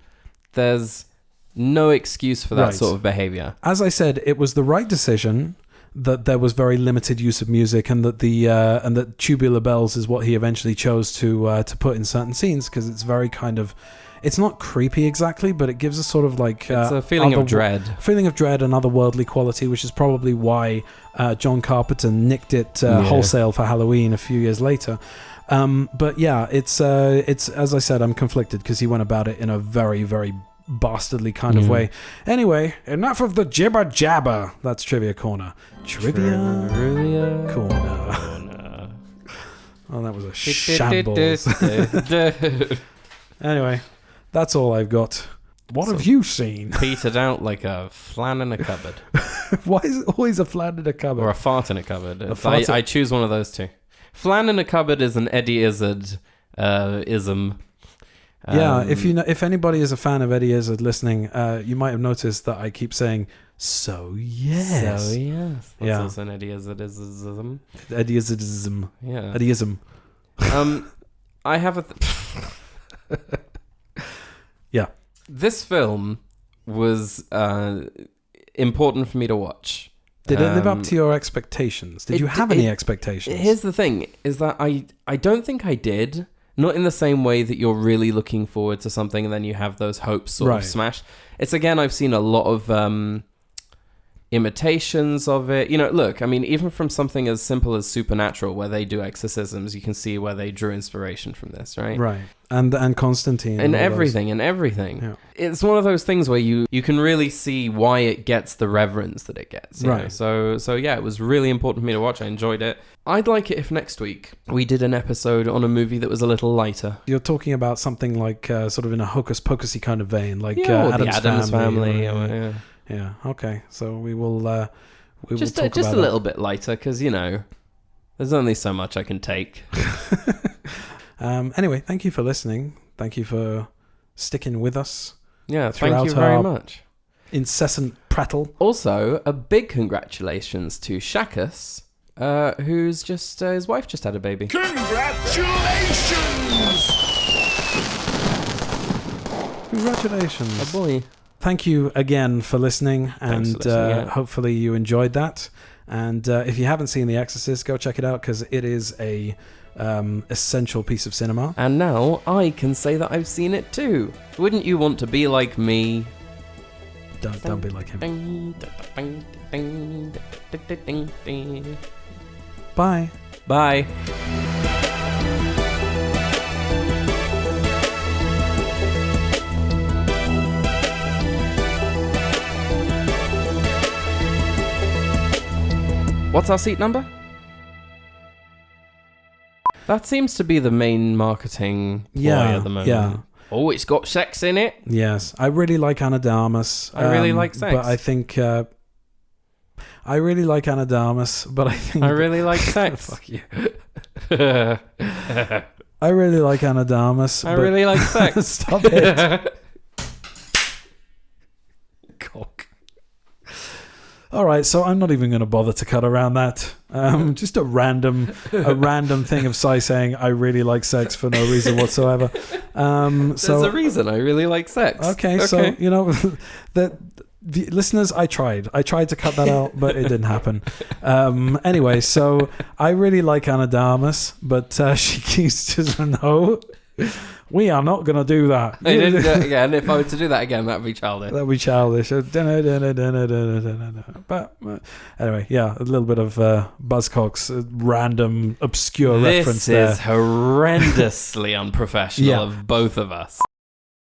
there's no excuse for that sort of behavior. As I said, it was the right decision. that there was very limited use of music, and that and that tubular bells is what he eventually chose to put in certain scenes, because it's very kind of, it's not creepy exactly, but it gives a sort of like it's a feeling of dread, and otherworldly quality, which is probably why John Carpenter nicked it wholesale for Halloween a few years later. But yeah, it's as I said, I'm conflicted because he went about it in a very, very bastardly kind of way. Anyway, enough of the jibber jabber. That's Trivia Corner. Trivia Corner. Oh, that was a shambles. Anyway, that's all I've got. What have you seen? Petered out like a flan in a cupboard. Why is it always a flan in a cupboard? Or a fart in a cupboard. I choose one of those two. Flan in a cupboard is an Eddie Izzard ism. If anybody is a fan of Eddie Izzard listening, you might have noticed that I keep saying "so yes." So yes. That's also an Eddie Izzardism. Eddie Izzardism. Yeah. Eddieism. I have a. Yeah. This film was important for me to watch. Did it live up to your expectations? Did you have any expectations? Here's the thing, is that I don't think I did. Not in the same way that you're really looking forward to something and then you have those hopes sort of smashed. It's, again, I've seen a lot of imitations of it. You know, look, I mean, even from something as simple as Supernatural, where they do exorcisms, you can see where they drew inspiration from this, right? Right. And Constantine. And everything. Yeah. It's one of those things where you can really see why it gets the reverence that it gets. You know? So yeah, it was really important for me to watch. I enjoyed it. I'd like it if next week we did an episode on a movie that was a little lighter. You're talking about something like sort of in a hocus pocusy kind of vein, like or Addams the Addams Family. Yeah. Okay. So we will. Just talk a about little bit lighter, because there's only so much I can take. Anyway, thank you for listening. Thank you for sticking with us. Yeah, thank you very much. Incessant prattle. Also, a big congratulations to Shakus, who's just his wife just had a baby. Congratulations! Oh boy. Thank you again for listening, and hopefully you enjoyed that. And if you haven't seen The Exorcist, go check it out, because it is a essential piece of cinema. And now I can say that I've seen it too. Wouldn't you want to be like me? Don't be like him. Bye. Bye. What's our seat number? That seems to be the main marketing ploy at the moment. Yeah. Oh, it's got sex in it? Yes. I really like Ana de Armas. I really like sex. But I think... I really like Ana de Armas, but I think... I really like sex. Fuck you. I really like Ana de Armas. I really like sex. Stop it. Cock. All right, so I'm not even going to bother to cut around that. Just a random thing of Sai saying I really like sex for no reason whatsoever. There's a reason I really like sex. Okay. So the listeners, I tried to cut that out, but it didn't happen. Anyway, so I really like Ana de Armas, but she keeps to know. We are not going to do that. I didn't do it again. If I were to do that again, that would be childish. But anyway, yeah, a little bit of Buzzcocks, random, obscure reference there. This is horrendously unprofessional of both of us.